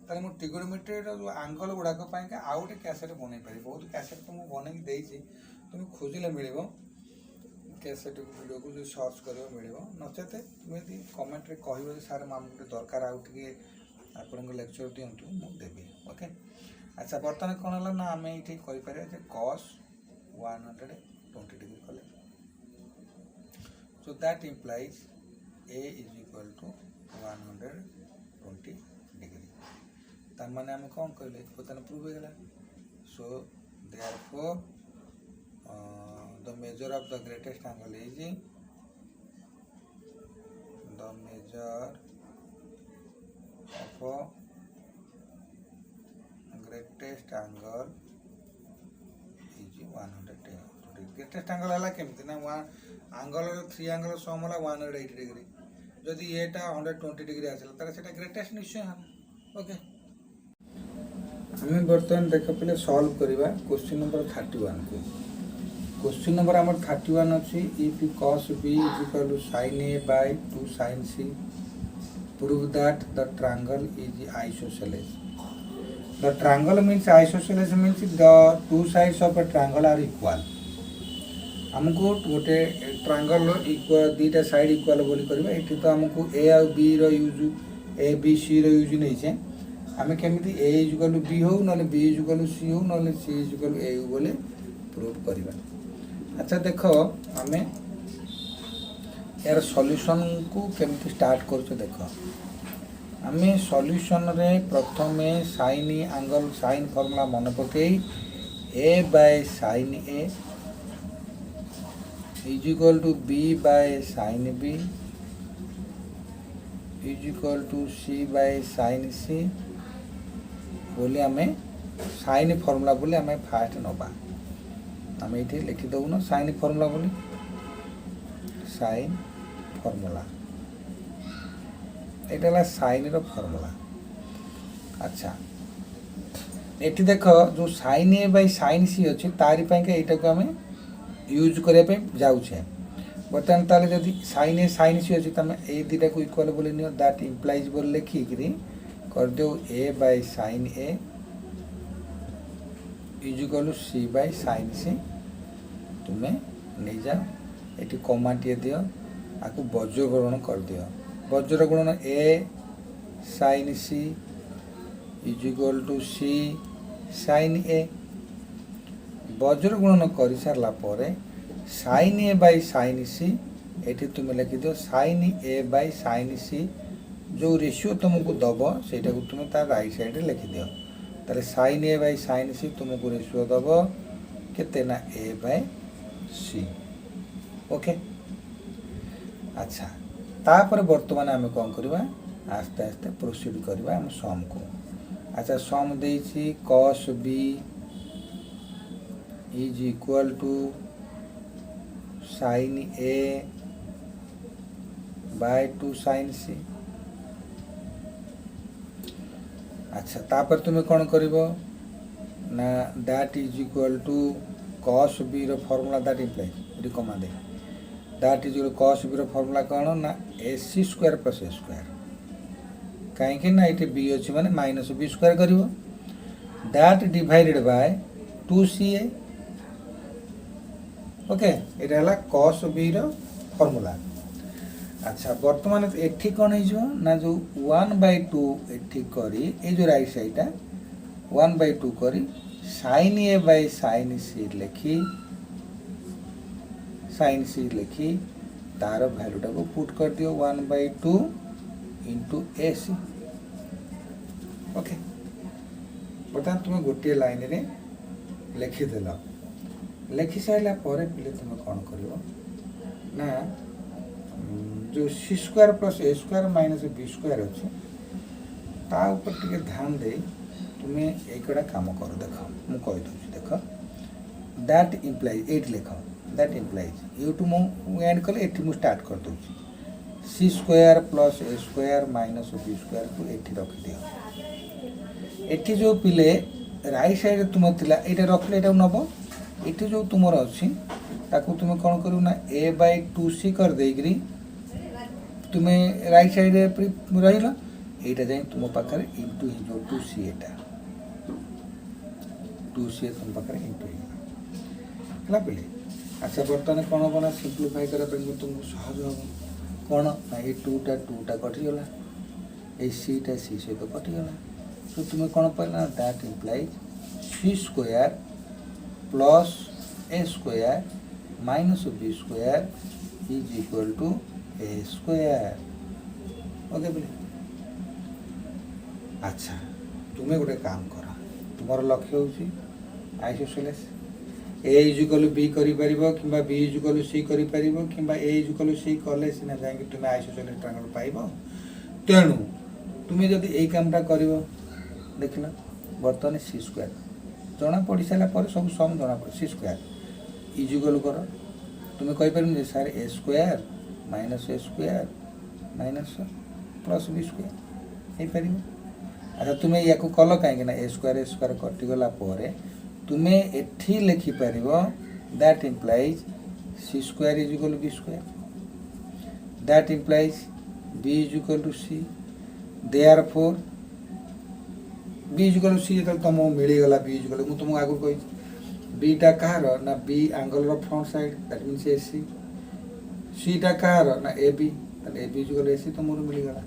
ତାହେଲେ ମୁଁ ଟ୍ରିଗୋନୋମେଟ୍ରିର ଯେଉଁ ଆଙ୍ଗଲ ଗୁଡ଼ାକ ପାଇଁକା ଆଉ ଗୋଟେ କ୍ୟାସେଟ୍ ବନେଇ ପାରିବି। ବହୁତ କ୍ୟାସେଟ୍ ତ ମୁଁ ବନେଇକି ଦେଇଛି, ତୁମେ ଖୋଜିଲେ ମିଳିବ। କ୍ୟାସେଟ୍କୁ ଭିଡ଼ିଓକୁ ଯଦି ସର୍ଚ୍ଚ କରିବ ମିଳିବ, ନଚେତ ତୁମେ ଯଦି କମେଣ୍ଟରେ କହିବ ଯେ ସାର୍ ଆମକୁ ଟିକେ ଦରକାର ଆଉ ଟିକେ ଆପଣଙ୍କ ଲେକ୍ଚର ଦିଅନ୍ତୁ, ମୁଁ ଦେବି। ଓକେ, ଆଚ୍ଛା, ବର୍ତ୍ତମାନ କ'ଣ ହେଲା ନା ଆମେ ଏଇଠି କରିପାରିବା ଯେ cos 120 କଲେ। So that implies A is equal to 120 degree. तार माने हमें कौन कहले बर्तमान प्रूव हो गला। So therefore the measure of the greatest angle is the measure of greatest angle is 110. Greatest angle है केमती ना आंगल 3 एंगल सम है 180 डिग्री। जदि एटा 120 डिग्री आसला तारे सेटा ग्रेटेस्ट निश्चय हम। ओके, हमें बर्तमान देख पे सॉल्व करवा क्वेश्चन नंबर 31 को। क्वेश्चन नंबर आम 31 अच्छी if cos b is equal to sin a by 2 sin c prove that the triangle is isosceles. The triangle means isosceles means the two sides of a triangle are equal. हमको गोटे triangle equal दीटा side equal बोली करबा। एठी तो हमको A और B रो यूज ए बी सी रो यूज नहीं छे। हमें केमिति ए इक्वल टू बी हो नले बी इक्वल टू सी हो नले सी इक्वल टू ए बोले प्रूव करबा। अच्छा देखो हमें यार सॉल्यूशन को केमिति स्टार्ट करछो देखो। हमें सॉल्यूशन रे प्रथमे sin एंगल sin फार्मूला मन पकेई a by sin a is equal to b by sin b is equal to c by sin c बोले हमें साइन फॉर्मूला बोले हमें फास्ट नबा। हमें ये लिखी दऊ ना साइन फॉर्मूला बोली साइन फॉर्मूला ये साइन रो फॉर्मूला। अच्छा ये देख जो साइन ए बाय साइन सी अच्छी तारी यहाँ को आम यूज करने जाऊे। बर्तमान ताले जदि साइन ए साइन सी अच्छी तुम ए दुटा को इक्वल बोली नियो दैट इम्प्लाइज बोल लिखिक कर दो a by sine a is equal to c by sine c. तुम्हें नहीं जाओ ये कमा टे दियो आपको वज्र गुणन कर दियो। वज्र गुणन a sine c is equal to c sine a. वज्र गुणन कर सारा पर sine A by sine c ये तुम्हें लिखि दो sine A by sine c जो रेशियो तुमको दब से तुम्हें तार राइट साइड लिखि दियो। ताले साइन ए बाय साइन सी तुमको रेशियो दब केते ना ए बाय सी। ओके, अच्छा तापर बर्तमान आम कौन करवा आस्ते आस्ते प्रोसीड करवा आम सम को। अच्छा सम देछि cos b is equal to sine A by 2 sine c. अच्छा तापर तुम्हें कौन करिवो ना that is equal to cos b रो फार्मूला दैट इम्प्लाइज ये कमा दे that is equal cos b रो फार्मूला कौन ना ac square plus a square कहीं ना ये बी अच्छी माने माइनस बी स्क्वायर करिवो that divided by 2ca। Okay ये है cos b रो फार्मूला। अच्छा बर्तमान एठी कौन हो ना जो 1/2 एठी करी ए जो राइट साइड 1/2 करी साइन ए बाय साइन सी लिखी साइन सी लिखी तार वैल्यूटा को पुट कर दियो 1/2 इंटू ए सी। ओके बर्तमान तुम गोटे लाइन रे लिखिदेल लिखि सारा पर पे तुम कौन कर ना जो सी स्क्वायर प्लस ए स्क्वायर माइनस बी स्क्वायर अच्छे ता ऊपर टिके ध्यान दे तुम्हें एक काम कर देख मुझे कहीदे देख दैट इम्प्लाइज एट लिख दैट इम्प्लाइज यूटू मुझे एंड कले ये मुझे स्टार्ट कर दूसरी सी स्क्वायर प्लस ए स्क्वायर माइनस बी स्क्वायर को ये रखिदिव एटी जो पिले राइट साइड तुम थिला एटा रखले एटा नब एटी जो तुमर अच्छी ताकू तुम कौन करू ना ए बाय 2c कर देकरी तुम्हें राइट साइड रहिला एटा जाई तुम पाखरे इनटू जो 2c एटा 2c तुम पाखरे इनटू हला पिले अच्छा बर्तमान कौन बना सिंप्लीफाई करा पे तुमको सहज हो कौन ना ये 2टा कटिगला ये सी सहित कटिगला तो तुम्हें कौन पाइला that implies c square plus A square minus B square is equal to A square okay बोले अच्छा तुम्हें गोटे काम कर तुम लक्ष्य हूँ isosceles a is equal b करि बी इज इक्वल सी करि ए इज इक्वल सी कले सीना जाएंगे तुम्हें आइसोसेलेस ट्रायंगल पाइब तेणु तुम्हें जब यही कामटा कर देख बर्तमान सी स्क्वायर जना पढ़ी सारा सब सम जना पड़े सी स्क्वायर इज इक्वल कर तुम्हें कहीपर सार a square minus A square minus plus B square हो पार अच्छा तुम्हें या कल कहीं ए स्क्वायर कटिगला तुम्हें एठी लिखिपर that implies c square is equal b square that implies b is equal to c therefore b is equal to c जो तुमको मिलगला बी इज इक्वल तुमको आगु कही बीटा कहार ना b angle front side that means a c टा कहार ना ए b is equal a c तुमको मिलगला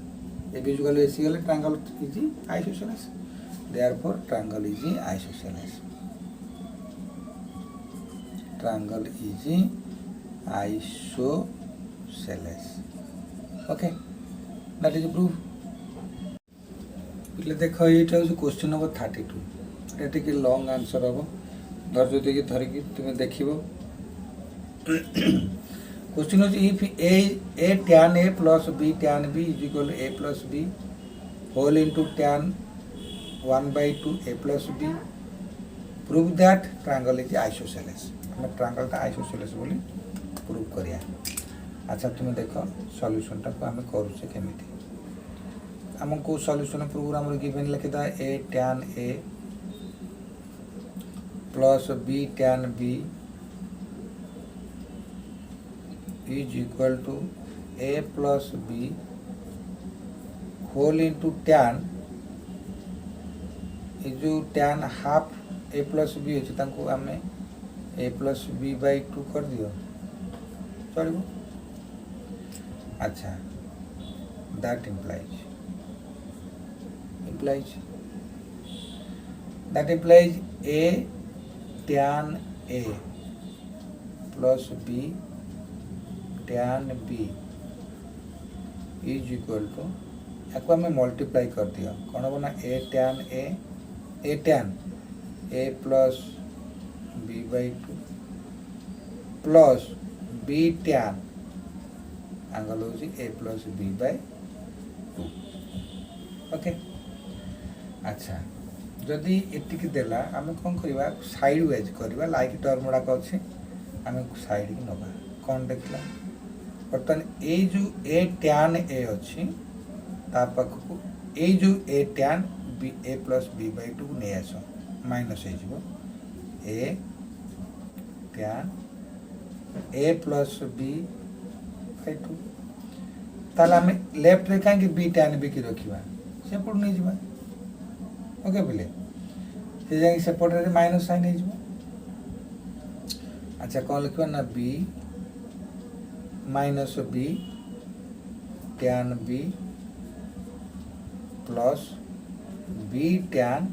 a b is equal a c गले triangle is isosceles therefore triangle is isosceles triangle is isosceles okay that is proof पहले देख ये question number 32 ये टिके लॉन्ग आंसर हम धैर्य देके धरिकी तुम्हें देखिबो क्वेश्चन हो if a tan a plus b tan b is equal to a plus b whole into tan 1/2 a plus b prove that triangle is isosceles हमें ट्रायंगल का isosceles बोली प्रूव करिया अच्छा तुम्हें देख सॉल्यूशन टा को हमें करूचे केमिति हमको सॉल्यूशन प्रोग्राम रे गिवन लिखिदा a tan a plus b tan b is equal to a plus b whole into tan ये जो tan half a plus b अछि तांको हमें a प्लस बी बाई 2 कर दियो चलो अच्छा that implies a tan a plus b tan b is equal to या हमें मल्टीप्लाई कर दिया कौन हम ना a tan a plus b by 2 plus b tan angle हो a plus b by 2 okay अच्छा जदि एटिक देला आम कौन करवा साइड वाइज करवा लाइक टर्म गुड़ाक अच्छे आम साइड की नवा कौन देखला बर्तमान ये जो a tan a अच्छी पाखक ये जो a tan b a plus b by 2 नहीं आस माइनस हो a tan a plus b by 2 ताला में लेफ्ट रे कहीं b tan b की रखिबा सेपट नहीं जिबा ओके बोले से जाई सेपट रे माइनस साइन नहीं जिबा अच्छा कौन लिखबा ना b minus b tan b plus b tan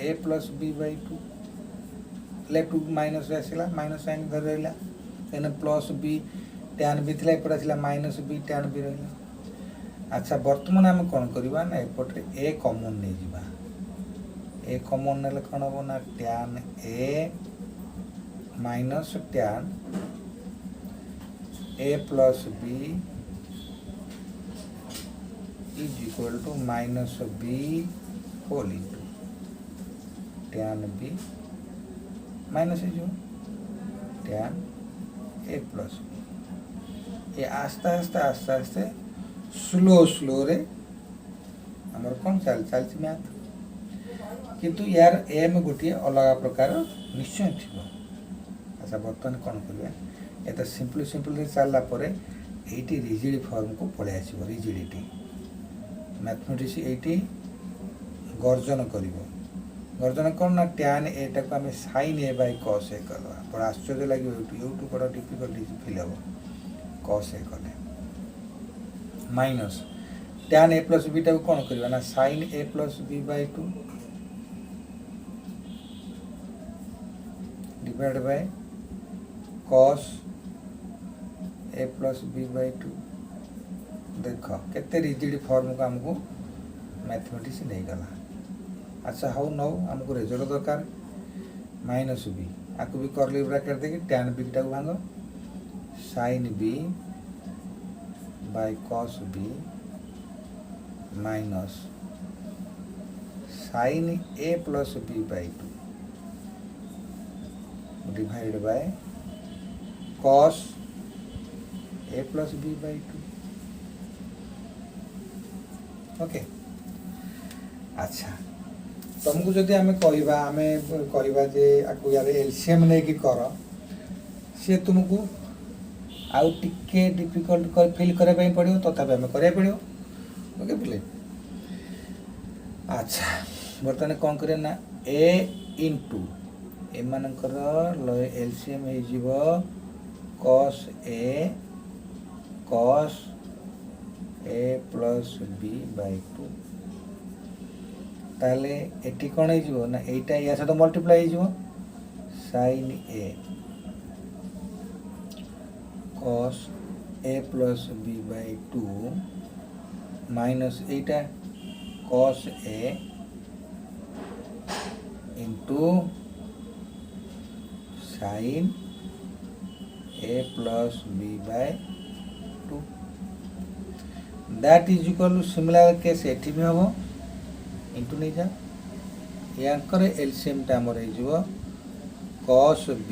a plus b by 2 left minus आसला माइनस साइन धर रहा प्लस बी tan b थी माइनस बी tan b रहा अच्छा बर्तमान आम कौन करवा ना एपटे ए कमन नहीं जावा ए कमन ने कौन हम ना tan A minus tan A plus B is equal to minus B whole into tan B minus tan A plus B ये आस्ते आस्ते आस्ते आस्ते स्लो रे हमर कौन चलती मैथ किंतु यार एम गोटे अलग प्रकार निश्चय थी। अच्छा बर्तमान कौन करवा ये तो सिंपल चलला ये रिजिड फॉर्म को पलि आस रिजिडिटी मैथमेटिक्स ये गर्जन कर गर्जन कौन ना tan एटा को आम sin a by cos a करवा बड़ा आश्चर्य लगे यूट्यूब बड़ा डिफिकल्ट फिल हम cos a कले minus tan a plus B time कौन करवा ना sin a plus B by 2 divide by cos a plus B by 2 देख केते रिजिड फॉर्म को हमको मैथमेटिक्स नहीं गला। अच्छा हाउ नौ हमको रिजल्ट दरकार माइनस बी आपको भी कर्ली ब्रैकेट देखिए tan बी टाइम भांग sin बी by cos b minus sin a plus b by 2 divide by cos a plus b by 2 okay. अच्छा तुमको जदि आम कहवा जे आपको यार एलसीएम नहीं कि कर सी तुमको आउ टिके डिफिकल्ट फिल करने पड़ो तथापि आम करा पड़ो ओके बोले। अच्छा बर्तमान कौन करें ना ए इंटू एमानकर एलसीएम हो cos a plus B by 2 ताले एटी कौन हो ना एटा या सहित मल्टीप्लाई हो sin a cos a plus B by 2 minus एटा cos a into sin a plus B by 2 that is equal to similar case एटी भी हम इंटू नहीं जा याकर एलसीएम टाइमर हो cos b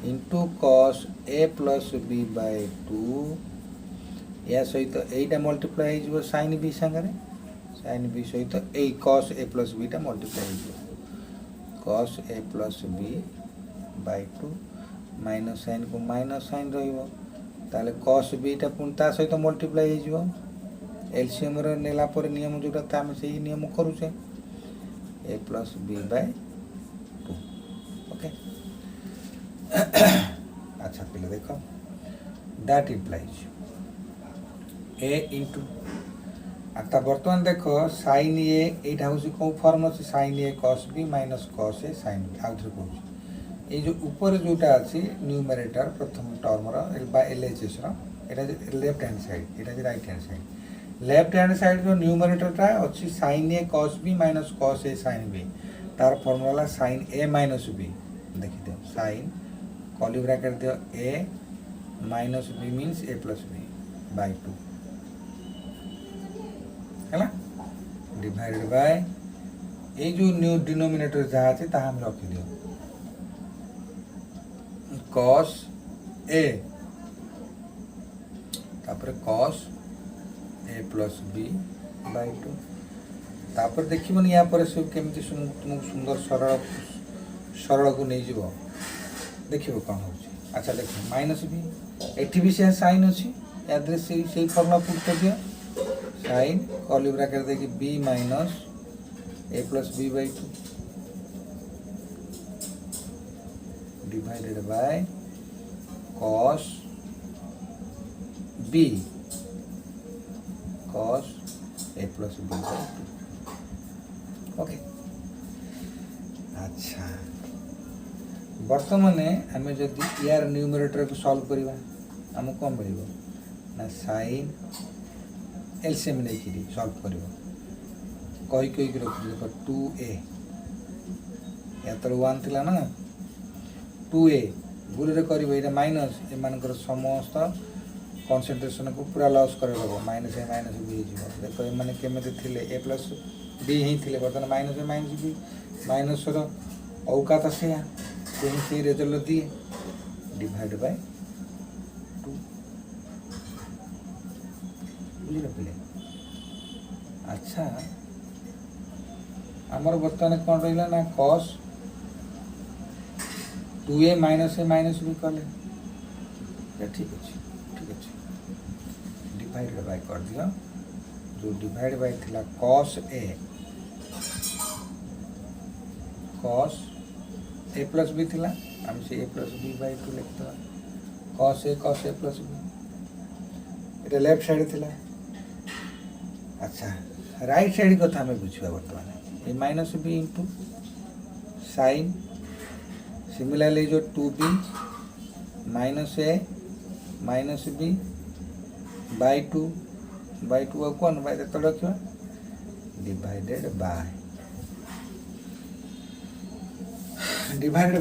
into cos a plus B by 2 या सहित एटा मल्टीप्लाई हो sin b सांगरे sin b सहित A cos a plus b टा मल्टीप्लाई हो cos a plus b by 2 minus sine को माइनस साइन रहिबो ताले cos b टा पुन ता सहित मल्टीप्लाई हो एलसीएम रे नेला पर नियम जोटा ता हम सही नियम करूचे a plus b by 2 okay. अच्छा पहले देखो दैट इम्प्लाइज a इंटू आता बर्तमान देखो sin a एटा होसी को फॉर्म अछि sin a cos b minus cos a sin b आउथरे कहू ये जो ऊपर जोटा अछि न्यूमरेटर प्रथम टर्म रो बाय एलएचएस रो एटा लेफ्ट हैंड साइड एटा right hand side left hand side जो न्यूमरेटर टा अछि sin a cos b minus cos a sin b तार formula sin a minus b देखि दे sin कर्ली ब्रैकेट दे a minus b means a plus b by 2 हैला divided by ए जो new denominator जहाँ अछि ता हम रखि दियो cos a तापर cos a plus b by 2 तापर देखिबन या पर सब केमति तुम सुंदर सरल सरल को नहीं जीवो देखिबो कोन हो। अच्छा देखो माइनस b एठी भी से साइन अछि एड्रेस से फॉर्मूला पुट कर दियो sin कर्ली ब्रैकेट दे कि b minus a plus b by 2 divided by cos b cos a plus b by 2 okay. अच्छा बर्तमान आम जदि यार न्यूमरेटर को सॉल्व करवा हमको कौन मिल ना साइन एलसीएम नहीं सल्व कर कही रखी देख 2a या तो 1 थिला ना 2a भूल कर माइनस एम समस्त कनसेंट्रेशन को पूरा लॉस कर माइनस ए माइनस बी देख ये केमी थे ए प्लस बी ही थे बर्तमान minus A minus B minus औकात से रेजल्ट दिए डिवाइड बाय 2 बुझे पे। अच्छा आमर बर्तमान कौन रहा ना कॉस 2a माइनस बी कले ठीक अच्छे डिवाइडेड बाय कर दियो जो डिवाइड बाय थिला cos a प्लस बी थिला हम से a प्लस बी बाय 2 लिखता cos a प्लस बी ये लेफ्ट साइड थिला। अच्छा राइट साइड कथा हमें बुझा बर्तमान ये minus B into sine similarly जो 2b minus A minus B by 2 कौन बाय तो रखा डिवाइडेड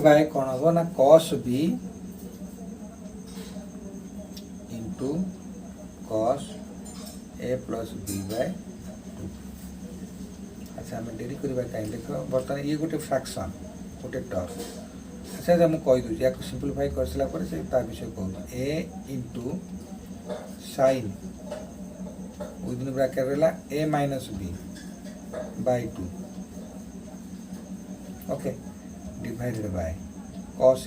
बाय कौन हम ना cos b into cos a plus B by 2। अच्छा आम डेरी करवा कहीं देख बर्तमान ये गोटे फ्रैक्शन गोटे टर्म। अच्छा मुझे कहीदे या सिंप्लीफाई कर सारापर से विषय कहूँ a into sine within bracket रहा a minus B by 2 okay divided by cos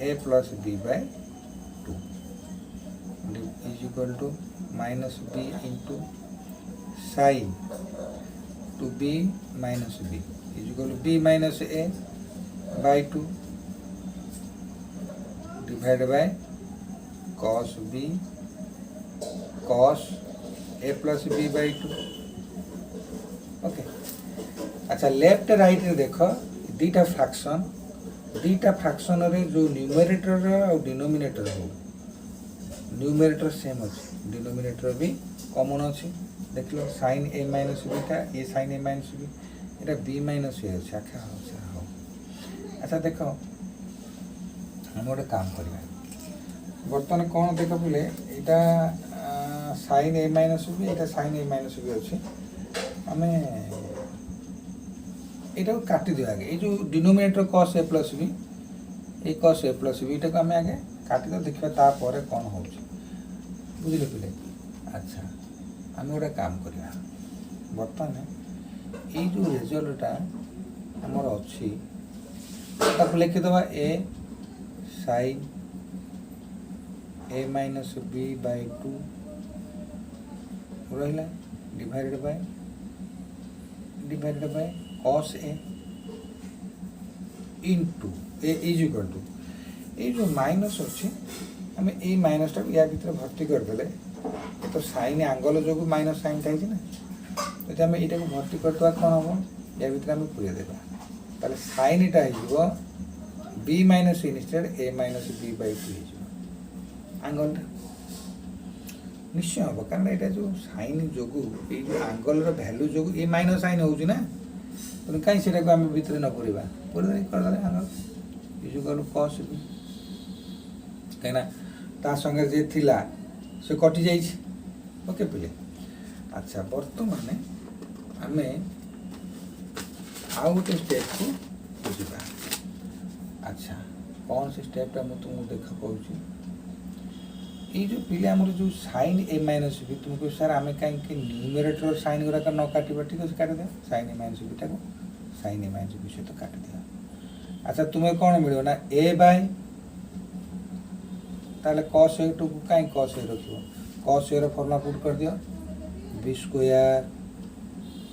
a plus B by 2 is equal to minus B into sine 2b minus B is equal to b minus a by 2 divide by cos b cos a plus B by 2 okay. अच्छा left right रे देख दीटा fraction रे जो numerator और denominator हो numerator same अच्छे denominator भी common अच्छी देख लो साइन ए माइनस बी का ये साइन ए माइनस बी ये बी माइनस ए अच्छे आखा हो। अच्छा देख हम गोटे काम करवा बर्तमान कौन देख बोले यहाँ साइन ए माइनस बी यहाँ साइन ए माइनस बी अच्छे आम यहाँ काटी दिया आगे ये जो denominator cos a plus B ये cos a प्लस बी को आम आगे काटी दे देखा तापर कौन हो बुझे पे। अच्छा आम गोटे काम करवा बर्तमान ये जो रेजल्टा आमर अच्छी लिखिदे a sine a minus B by 2 रहा divided by cos a into a is equal to ये जो माइनस अच्छे आम ये माइनस टा या भीतर भर्ती करदे तो साइन आंगल जो माइनस साइन टाइज ना तो आम यहाँ भर्ती करदे कौन हम या भीतर आम पूरे देवा ताले साइन टा हो B minus instead A minus B by 2 आंगलटा निश्चय हम कारण यहाँ जो साइन जो ये आंगल भैल्यू जो ये माइनस साइन होना तो कहीं से आम भितर न पूरा पूरे करदे आंगल ये जो cos बी कहीं संगे जे थिला से कटि जाइए ओके पिले। अच्छा बर्तमान आम आउ गोटे स्टेप को बुझा। अच्छा कौन से स्टेपटा मुझे तुमको देखा पाऊँ ये जो पिले आमर जो साइन ए माइनस बी तुमको सर आम कहीं न्यूमरेटर साइन गुराक न काटा ठीक अच्छे काटिद साइन ए माइनस बीटा को साइन ए माइनस बी सहित काटि दिया। अच्छा तुम्हें कौन मिल ना ए बाय ताले cos a टू कहीं cos a रख cos a फर्मुला पुट कर दियो B square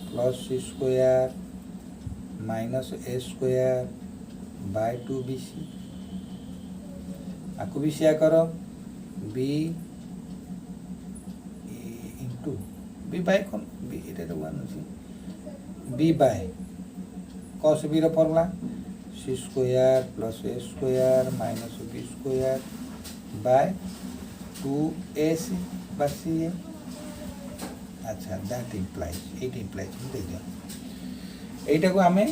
plus C square minus A square by 2bc आपको भी शेयर करो बी इंटू बी बाय कौन बी ये तो वन अच्छी b by cos b formula c square plus A square minus B square by 2ac बा c a. अच्छा that implies एट इम्प्लाइज दे दियो एटा को आमे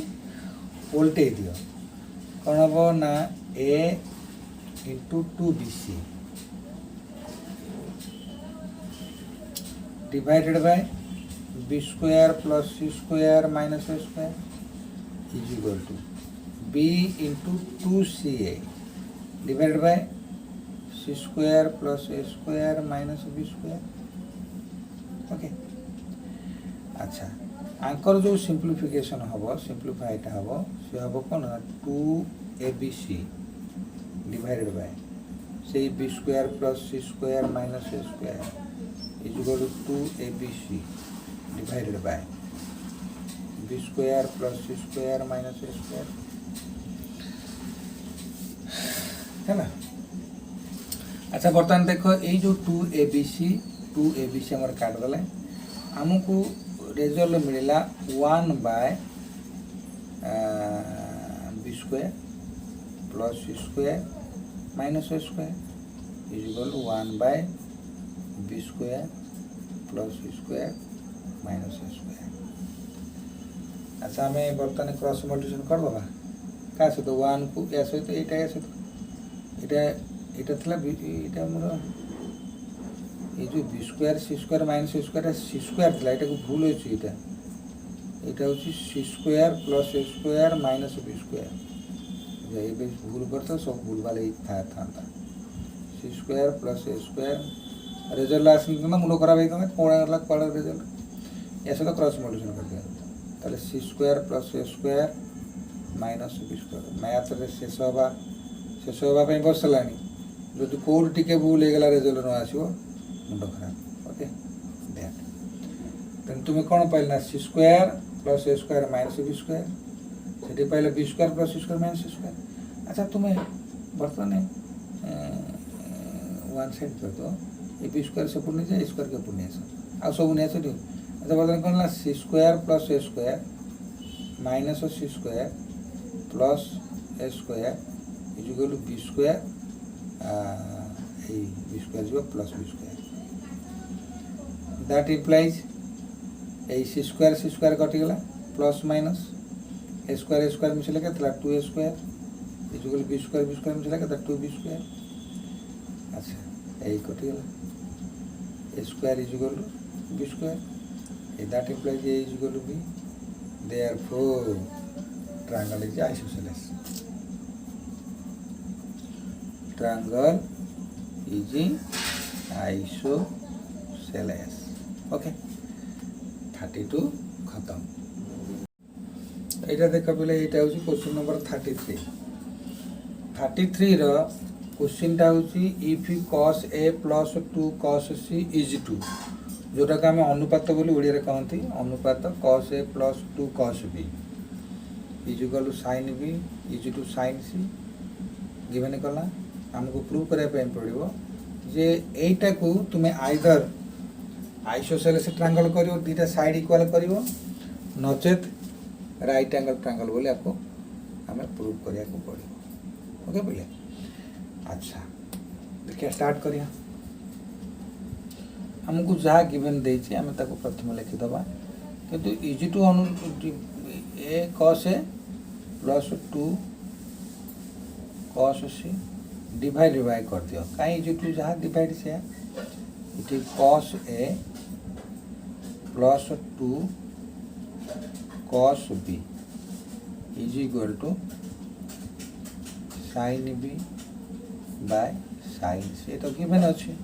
उल्टे दियो कौन हम ना ए into 2bc divided by B square plus C square minus A square is equal to b into 2ca divided by c square plus A square minus B square. Okay अच्छा आंकर जो सिंप्लीफिकेशन हम सिंप्लीफाइटा हम सी हम कौन 2abc डिवाइडेड बाय से B square plus C square minus A square is equal to 2abc divided by B square plus C square minus A square है ना। अच्छा बर्तमान देखो ये जो 2abc हमारे काट देला आमको रिजल्ट मिलला 1 by B square plus C square minus A square is equal to 1 by B square plus C square minus A square. अच्छा आम बर्तमान क्रॉस मल्टिप्लिकेशन कर दबा क्या सहित 1 को या सहित एटा या सहित एटा थला एटा मोर ये जो बी स्क्वायर सी स्क्वायर माइनस ए स्क्वायर सी स्क्वायर थला एटा को भूल होची एटा होची सी स्क्वायर प्लस ए स्क्वायर माइनस बी स्क्वायर ये भी भूल करता सब भूल वाले था सी स्क्वायर प्लस ए स्क्वायर रिजल्ट आसना मुंड खराब होता कौन कौन रिजल्ट या सहित क्रॉस मल्टिप्लिकेशन कर दिया ताले सी स्क्वायर प्लस ए square minus B square math रे शेष होगा बसलानी जो कौट टिके भूल होगा रिजल्ट न आसो मुंड खराब। ओके दैट तेन तुम्हें कौन पाइल सी स्क्वायर प्लस ए स्क्वायर माइनस बी स्क्वायर से पाइल B square plus square minus square. अच्छा तुम्हें बर्तमान वन साइड कर दो ये बी स्क्वायर से पुण्य जाए स्क्वायर के पुण्य आ सब नहीं आस। अच्छा बर्तमान कौन c square plus A square minus C square plus A square is equal to B square B square जो plus B square that implies a C square कटिगला प्लस माइनस ए स्क्वायर मिसले के 2a square is equal b square मिसले के 2b square. अच्छा यही कटिगला a square is equal to B square that implies a is equal to b therefore triangle is isosceles triangle is isosceles। Okay 32 खत्म। एटा देख पे ये क्वेश्चन नंबर 33 रो question टा होची if cos a plus 2 cos c is 2 जोटा का हमें अनुपात बोली ओडिया रे कहंती अनुपात cos a plus 2 cos b is equal to sin b is to sin c given कला हमको प्रूव करने पड़ो जे एटा को तुम्हें आइदर आइसोसेलेस ट्रायंगल करियो दीटा साइड इक्वल करियो नचेत राइट एंगल ट्रायंगल बोले आपको हमें प्रूव करिया को पड़ो। ओके बोले अच्छा देखिए स्टार्ट करिया हमको जहाँ गिवन देछि हमें ताको प्रथम लिखि दबा किंतु easy to A cos a plus 2 cos c divide कर दियो कहीं जो टू जहाँ डिवाइड से it cos a plus 2 cos b is equal to sin b by sin c तो गिवन अच्छे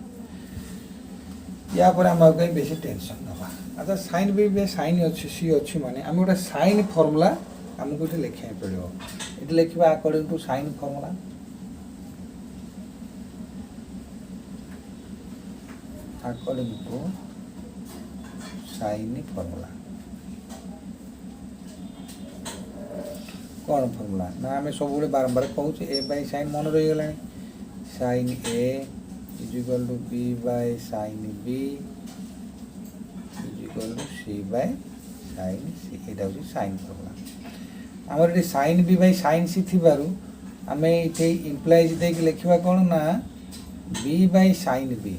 या पर हम कहीं बेसी टेंशन ना। अच्छा sin b बाय sin अच्छी सी अच्छी माने हम गोटे sin फॉर्मूला हमको ये लिखा पड़ो ये लिखा according to sin formula according to sin formula कौन फॉर्मूला ना आम सब बारंबार कहूँ ए बाय sin मन रही गला sin a is equal to b by sin b is equal to c by sin c एटा होची sin फॉर्मूला। आमर ये sine B by sine C थिबारु आमे इथे इम्प्लाइज देके लिखिबा कोन ना बी बाई साइन बी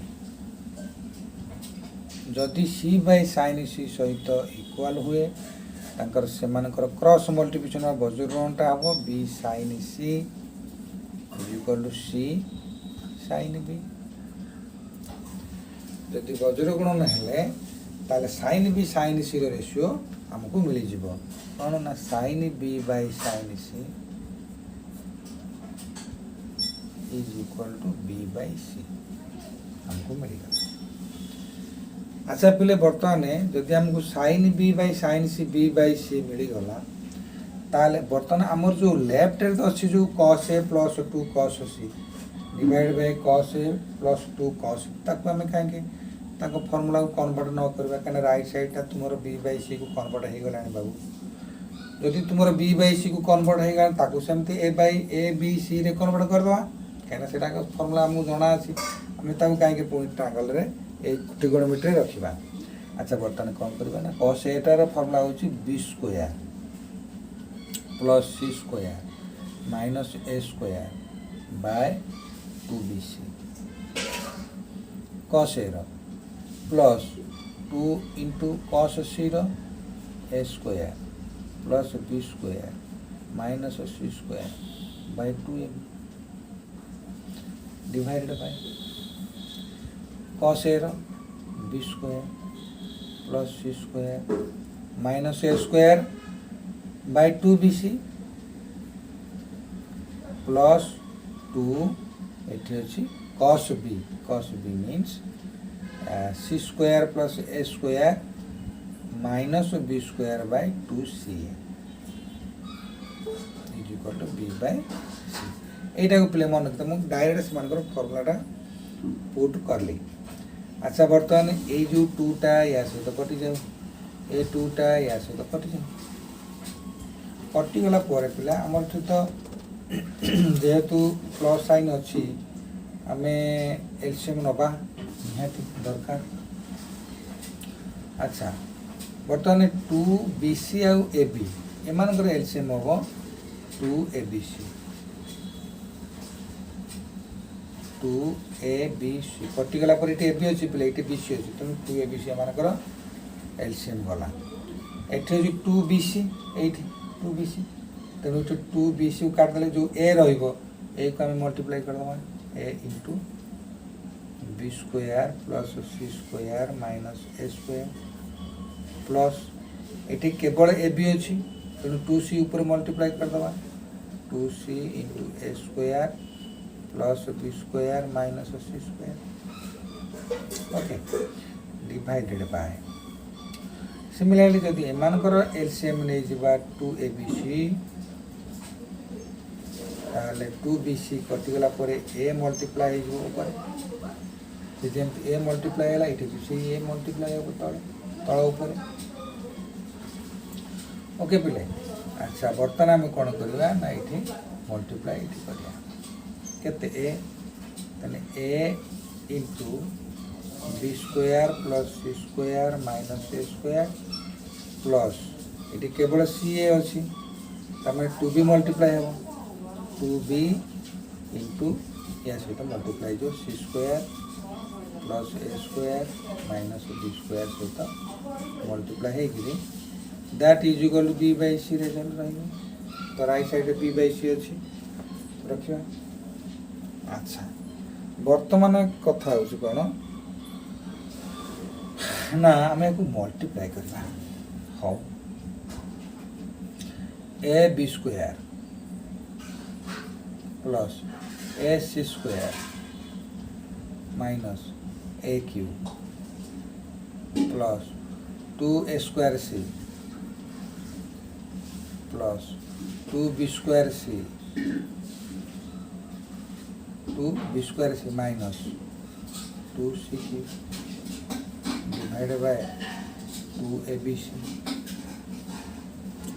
जदि सी बाई साइन सी सहित इक्वाल हुए तांकर सेमानकर क्रॉस मल्टीप्लिकेशन ऑफ वज्रगुणटा हबो b sine c equal to c sine b जदि वज्रगुणन हेले ताले साइन बी साइन सी रो रेशियो हमको मिली जिवो कोन ना sine B by sine c is equal to b by c हमको मिलेगा। अच्छा पिले बर्तमान जदि हमको sine B by sine c b by c मिली गला ताले बर्तमान हमर जो लेफ्ट रे अछि जो cos a plus 2 cos c divide by cos a plus 2 cos ताको हमें काहे ताको फार्मूला को कन्वर्ट न करबा कने राइट साइड ता तुमरो b बाई c को कन्वर्ट हे गलानी बाबू जदि तुमरो b बाई c को कन्वर्ट हे गला ताको सेमती a by a b c रे कन्वर्ट कर दवा कने सेटा का फार्मूला हमु जणा अछि हमें ताको काहे के पॉइंट ट्रायंगल रे ए ट्रिगोनोमेट्री रखिबा। अच्छा बर्तमान कोन करबा ना cos a टा रो फार्मूला होची b square plus c square minus a square by 2bc cos a रो प्लस 2 इंटू cos c रो a square plus b square minus c square by 2ab divided by cos a रो b square plus c square minus a square by 2bc plus 2 एठी अछि cos b means c square plus a square minus b square by 2c is equal to b by c एटा को play मन रखते हम direct से मानकर फार्मूलाटा put करली। अच्छा बर्तमान ए जो 2 टा या से तो कटि जाऊ ए 2 टा या से तो कटि जाऊ कटि गला परे पिला हमर तो जेहेतु प्लस साइन अछि हमें एलसीएम नबा निहाती दरकार। अच्छा बर्तमान 2bc आउ ab एमानकर एलसीएम होबो 2abc 2abc कटिगला पर इटे ab अछि प्ले इटे bc अछि त 2abc एमानकर एलसीएम गला एठे जो 2bc एठी 2bc तेणु 2bc को काट देले जो a रहिबो a को हम मल्टीप्लाई कर दबा a into b square plus c square minus a square plus एठी केवल ab अछि तेणु 2c ऊपर मल्टीप्लाई कर दबा 2c into a square plus b square minus c square okay divided bye similarly जदि एमानकर एलसीएम नै जिबा 2abc ताले 2bc कटिगला परे a मल्टीप्लाई हो ऊपर से जेम a मल्टीप्लाई हला इटे से a मल्टीप्लाई हो तळ ऊपर ओके पिले। अच्छा बर्तमान हम कोन करबा ना इटे मल्टीप्लाई इटे करिया केते a तने a into b square plus c square minus a square plus इटे केवल c a अछि तमे 2b मल्टीप्लाई हो 2b इंटू या सहित मल्टीप्लाई जो c square plus a square minus b square सहित मल्टीप्लाई है कि that is equal to b by c result रहिबो तो right side b by c अछि रखिबा। अच्छा वर्तमान कथा हो कोन ना हमें को मल्टीप्लाई करबा हो a b square plus a c square minus a cube plus 2a square c plus 2b square c 2b square c minus 2c cube divided by 2abc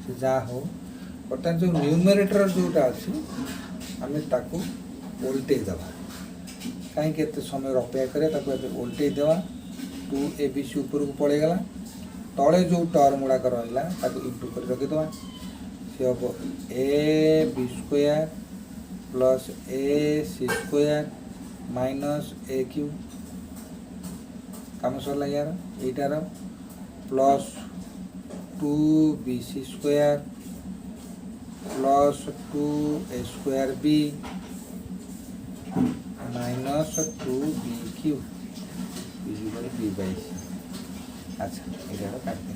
से जा हो बर्तमान जो न्यूमरेटर जोटा अच्छी आम ताकू उल्टे देवा कहीं केते समय अपेक्षा करे ताकू उल्टे देवा 2abc ऊपर को पड़ेगला तले जो टर्म गुड़ाक रहा ताकू इंटू कर रखिदेवा सी हम a B square plus A C square minus A q कम सरला यार एटार plus 2bc square plus 2a square b minus 2bq equal b by c. अच्छा ये काटते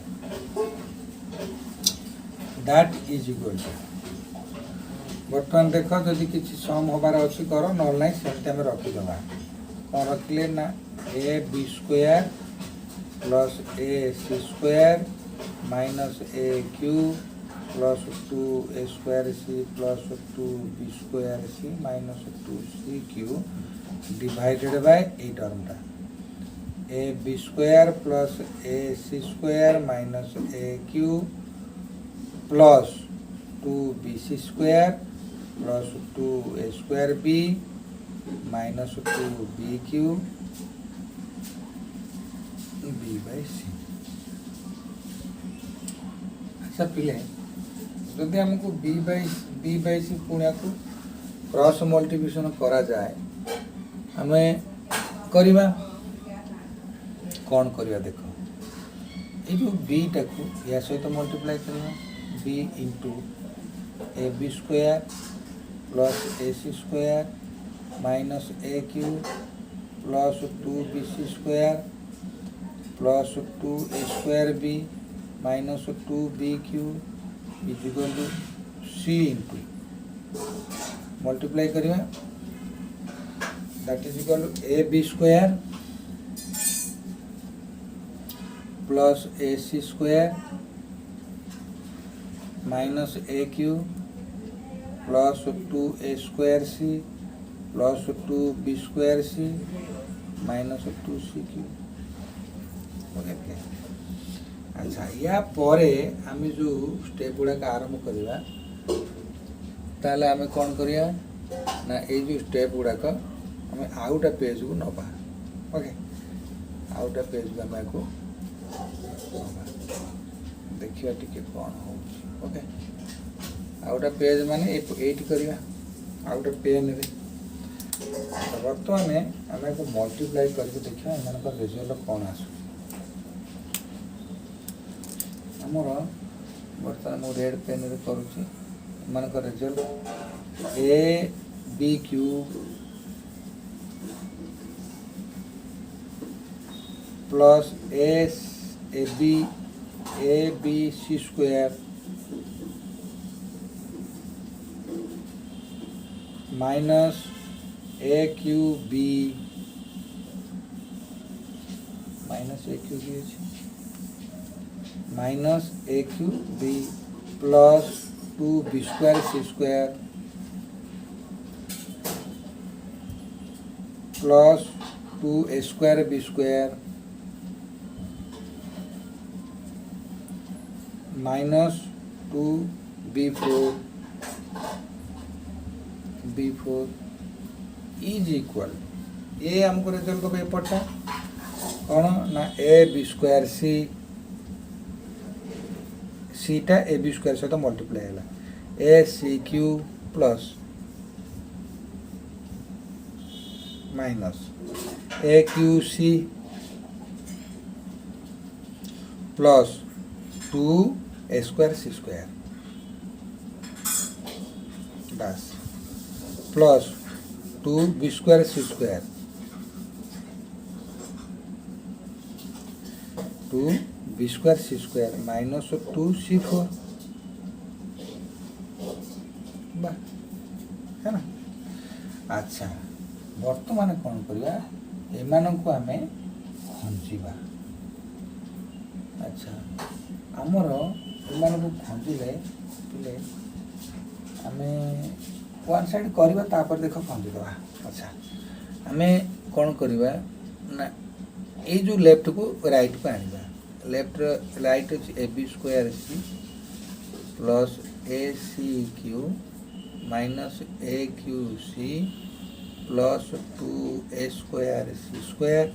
दैट इज इक्वल टू बर्तमान देख जदि किसी सम हबार अच्छी कर ना सेमती आम रखीदे कौन रखिले ना A B square plus A C square minus A Q plus 2a square c plus 2b square c minus 2c q divided by a टर्मटा a B square plus A C square minus A Q plus 2bc square plus 2a square b minus 2bq b by c. अच्छा पिले जदि आमको B by सी पुणिया को cross multiplication करा जाए हमें करिबा कौन करिया देखो ये जो बी टाकू या सहित मल्टीप्लाई करवा b into a B square plus A C square minus A Q plus 2bc square plus 2a square b minus 2bq is equal to c into multiply करवा that is equal to a B square plus A C square minus A Q plus 2a square c plus 2b square c minus 2c q. अच्छा या परे आम जो step गुड़ाक आरंभ करवा ताले आम कौन करिया ना ये जो स्टेप गुड़ाक आम आउटा पेज को नवा ओके आउटा पेज को आम को देखिए टिके कौन हो ओके आउटा पेज माने एट करिया आउटा पेन रे बर्तमान आम को मल्टीप्लाई करके देखिए एम रिजल्ट कौन आस आमर बर्तमान मु रेड पेन रे करुच्ची मान result A B Q plus A B C square minus A Q B minus A Q B minus A Q B plus 2b square C square plus 2a square B square minus 2b4 is equal ये हमको result को एपटा कौन ना A B square c सीटा a B square सहित multiply है a c q plus minus A q c plus 2a square C square बस plus 2b square सी square 2b square सी square minus 2c4 है ना। अच्छा बर्तमान कौन करवा एमान को आम खंजा अच्छा आमर एमान को खंजिले पिले आम वन साइड करवा तापर देख खंजीदवा। अच्छा आम कौन करवा ना ये जो लेफ्ट को राइट को आनिबा लेफ्ट राइट अच्छे a B square c plus A c q minus A q c plus 2a square C square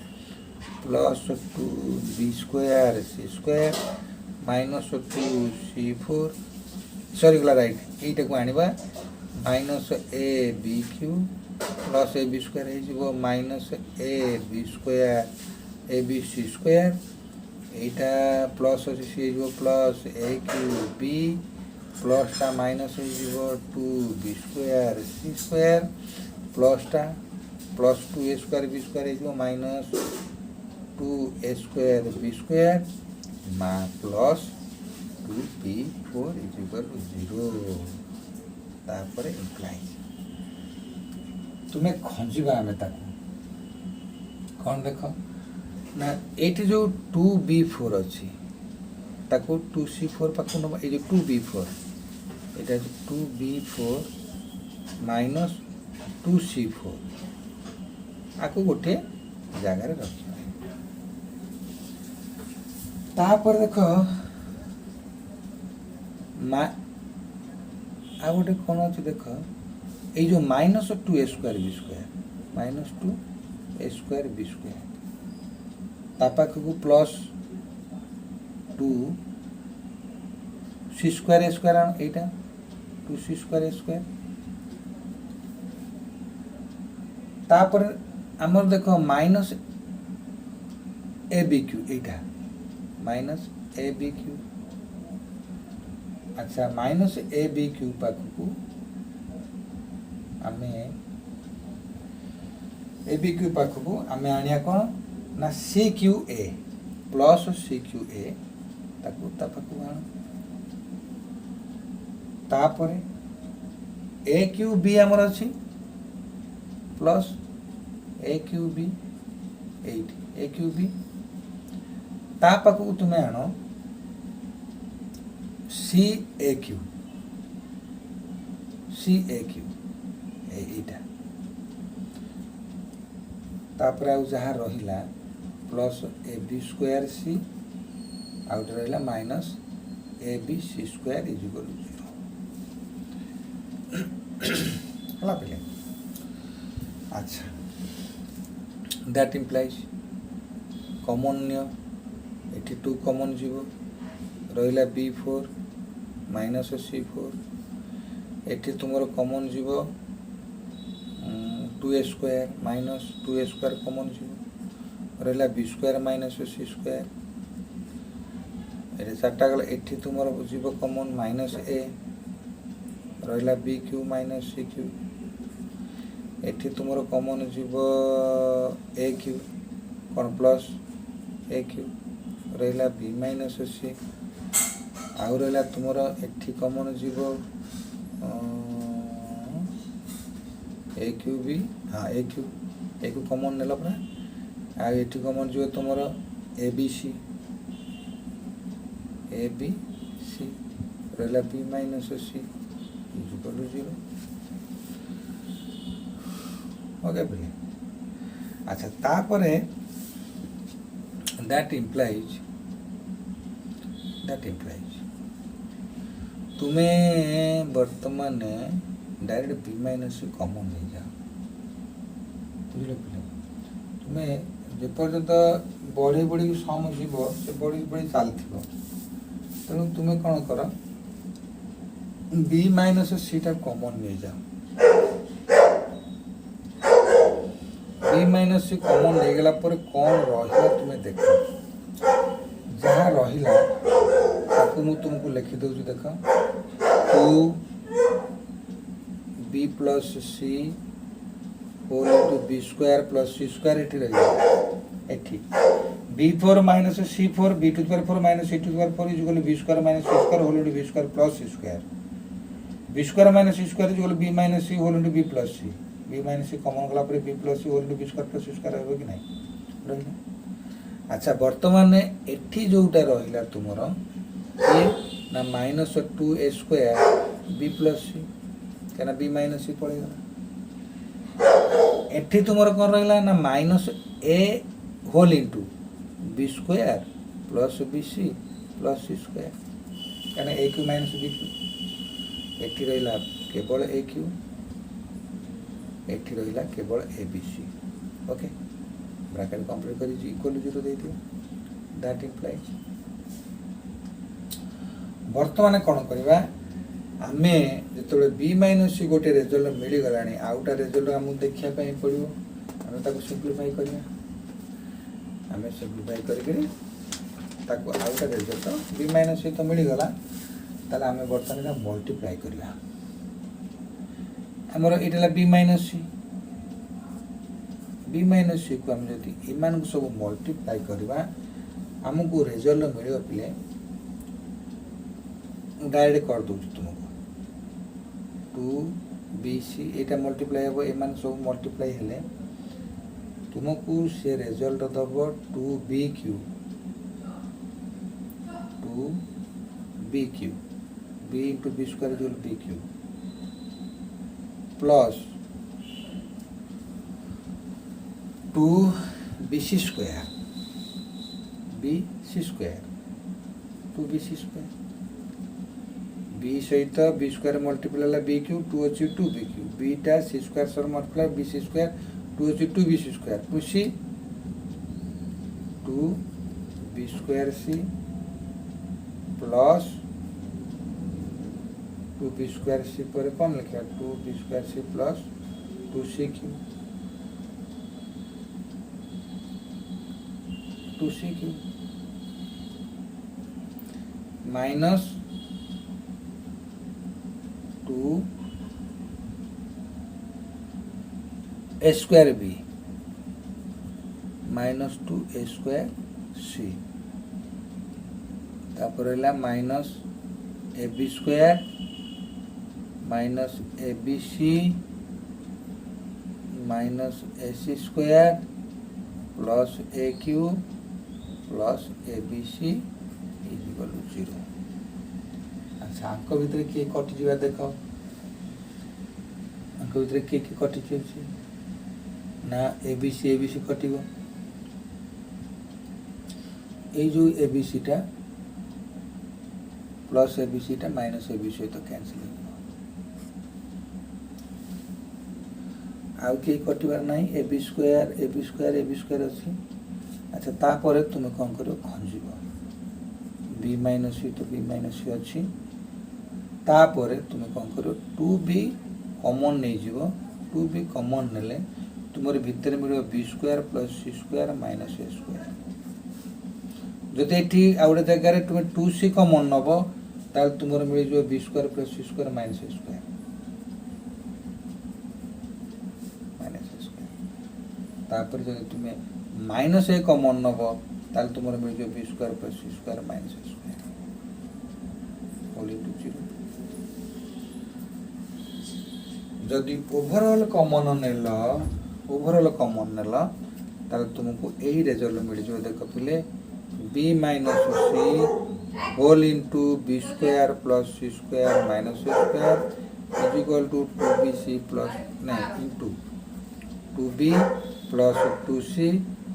plus 2b square C square minus 2c4 सरीगला रईट यहीटा को आनिबा minus a B Q plus A B square हो minus a B square A B C square एटा plus अच्छे c plus ए Q b प्लसटा minus हो two B square सी square प्लसटा प्लस टू ए स्क्वायर हो माइनस टू ए square B square मा plus two B four is equal to zero तापर implies तुम्हें खंजा आम कौन देख ना ये जो टू बी फोर अच्छी ताको टू सी फोर पाक नब ये टू बी फोर ये two B four minus two C four आपको गोटे जगार रखा तापर देख आ गोटे कौन अच्छे देख ये जो माइनस टू ए square B square minus two ए स्क्वायर बी स्क्वायर तापाख को प्लस टू सी स्क्वायर ए स्क्वायर एटा टू सी स्क्वायर ए स्क्वायर तापर आमर देख माइनस ए बी क्यू एटा माइनस ए बी क्यू अच्छा माइनस ए बी क्यू पाख को आम ए बी क्यू पाख को आम आनिया कौन ना C cube A plus C cube A ताकू ता पाखु आण तापर ए क्यू बी आमर अच्छी प्लस ए क्यू बी एट ए क्यू बी ता पाखु तुम्हें आण सी ए क्यू एटा तापर आउ जहाँ रहिला plus A B square c आउट रहा minus a B C square is equal to zero है पे अच्छा दैट इम्प्लाइज कॉमन नियो एटी टू कॉमन जीवो रहिला बी फोर माइनस सी फोर एटी तुमर कॉमन जीवो टू ए स्क्वायर माइनस टू ए स्क्वायर कॉमन जीवो रहा बी स्क्वायर माइनस सी स्क्वायर ये चार्टा गला एटी तुम जीव कॉमन माइनस ए रहा B cube minus C cube एटी तुम कॉमन जीव ए क्यू कौन प्लस ए क्यू रहा बी माइनस सी आउ रहा तुम एटी कॉमन जीव ए क्यू बी हाँ ए क्यू कॉमन नेल परा आउ कॉमन जो तुम ए बी सी रहा B minus C equal to zero okay बोले अच्छा तापर दैट इम्प्लाइज तुम्हें वर्तमान direct B minus C common नहीं जाओ बुझे पे तुम्हें जेपर्यंत बढ़ी बढ़ी सम जीव से बढ़ी बढ़ी चलती तेणु तुम्हें कौन कर बी माइनस सी टा कॉमन नहीं जाओ बी माइनस सी कॉमन नहीं गला पर कौन रहा तुम्हें देख जहाँ रहा ताकू मु तुमको लिखि दउछु देख टू बी प्लस सी whole into B square plus सी स्क्वायर एठी रही एठी B four minus C four B two square four minus C two square four is equal to B square minus C square whole into B square plus C square B square minus C square is equal to B minus C whole into B plus C B minus C common गला पर B plus सी whole into B square plus सी square हो कि नहीं रहिला अच्छा वर्तमान एठी जोटा रहिला तुमरो ये ना माइनस टू ए स्क्वायर बी प्लस सी क्या बी माइनस सी पड़ेगा एठी तुमर कौन रहा ना minus a whole into B square plus B C plus C square क्या a q minus b q एठी रहा केवल ए क्यू एठी रहा केवल a B c okay bracket complete कर इक्वल जीरो दे दियो दैट इम्प्लाइज वर्तमान कौन करवा आमे जो बी माइनस सी गोटे रेजल्ट मिलगला आउटा रेजल्ट आमको देखापी पड़ो आम ताको सिंप्लीफाई करिया आम सिंप्लीफाई करके आउटा रेजल्ट बी माइनस सी तो मिलगला ताले आम बर्तमान मल्टीप्लाई करिया आमर ये बी माइनस सी को आम जदि एमान सब मल्टीप्लाई करवा आमको रेजल्ट मिल पिले डायरेक्ट कर दूँ तुमको 2bc एटा मल्टीप्लाई हे एमान सब मल्टीप्लाई हेले तुमको से रिजल्ट दब 2bq b into B square equal bq plus 2bc square 2bc square b सहित बी स्क्वायर मल्टीप्लाई है bq 2 अच्छी 2bq बीटा c square sir multiply bc square 2 अच्छी 2bc square 2c 2b square c plus 2b square c पर कौन लिखा 2b square c plus 2cq 2cq minus 2 a square b minus 2 a square c तापर है minus a B square minus a B C minus A C square plus A Q plus A B C equal 0। अच्छा आंक भितर किए कटि जा देख आंक भितर किए किए कटि ना ए बी सी कटिब ये जो ए बी सी टा प्लस ए बी सी टा माइनस ए बी सी तो कैंसिल आउ कि कटिबार ना A B square A B square A B square अच्छी। अच्छा तापर तुम कौन कर खंजीब बी माइनस सी तो बी माइनस सी अच्छी तापर तुम कौन कर 2b कॉमन नहीं जीवो 2b कॉमन नेले तुम भितर मिल बी स्क्वायर प्लस सी स्क्वायर माइनस ए स्क्वायर जदि ये आ गए जगार तुम 2c कॉमन नब ताल तुम मिल जाए बी स्क्वायर प्लस सी स्क्वायर माइनस ए स्क्वायर तापर जब तुम माइनस ए कॉमन नब ताल तुम मिल जाए बी स्क्वायर प्लस सी स्क्वायर माइनस ए स्क्वायर होल इनटू 0 जदि ओवरऑल कॉमन नेल ताल तुमको यही रिजल्ट मिल जाए देख पिले b minus C whole into B square plus C square minus A square is equal to 2bc plus नहीं into 2b plus 2c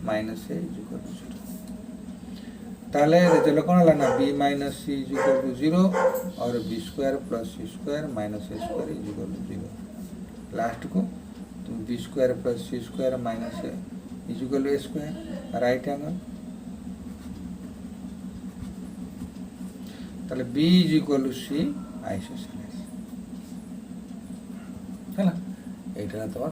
minus a is equal to 0 ताले result कौन है ना b minus c is equal to 0 और b square plus C square minus A square is equal to 0 last को तुम b square plus C square minus a is equal to A square right angle ताले b is equal to c isosceles है ना एटा तो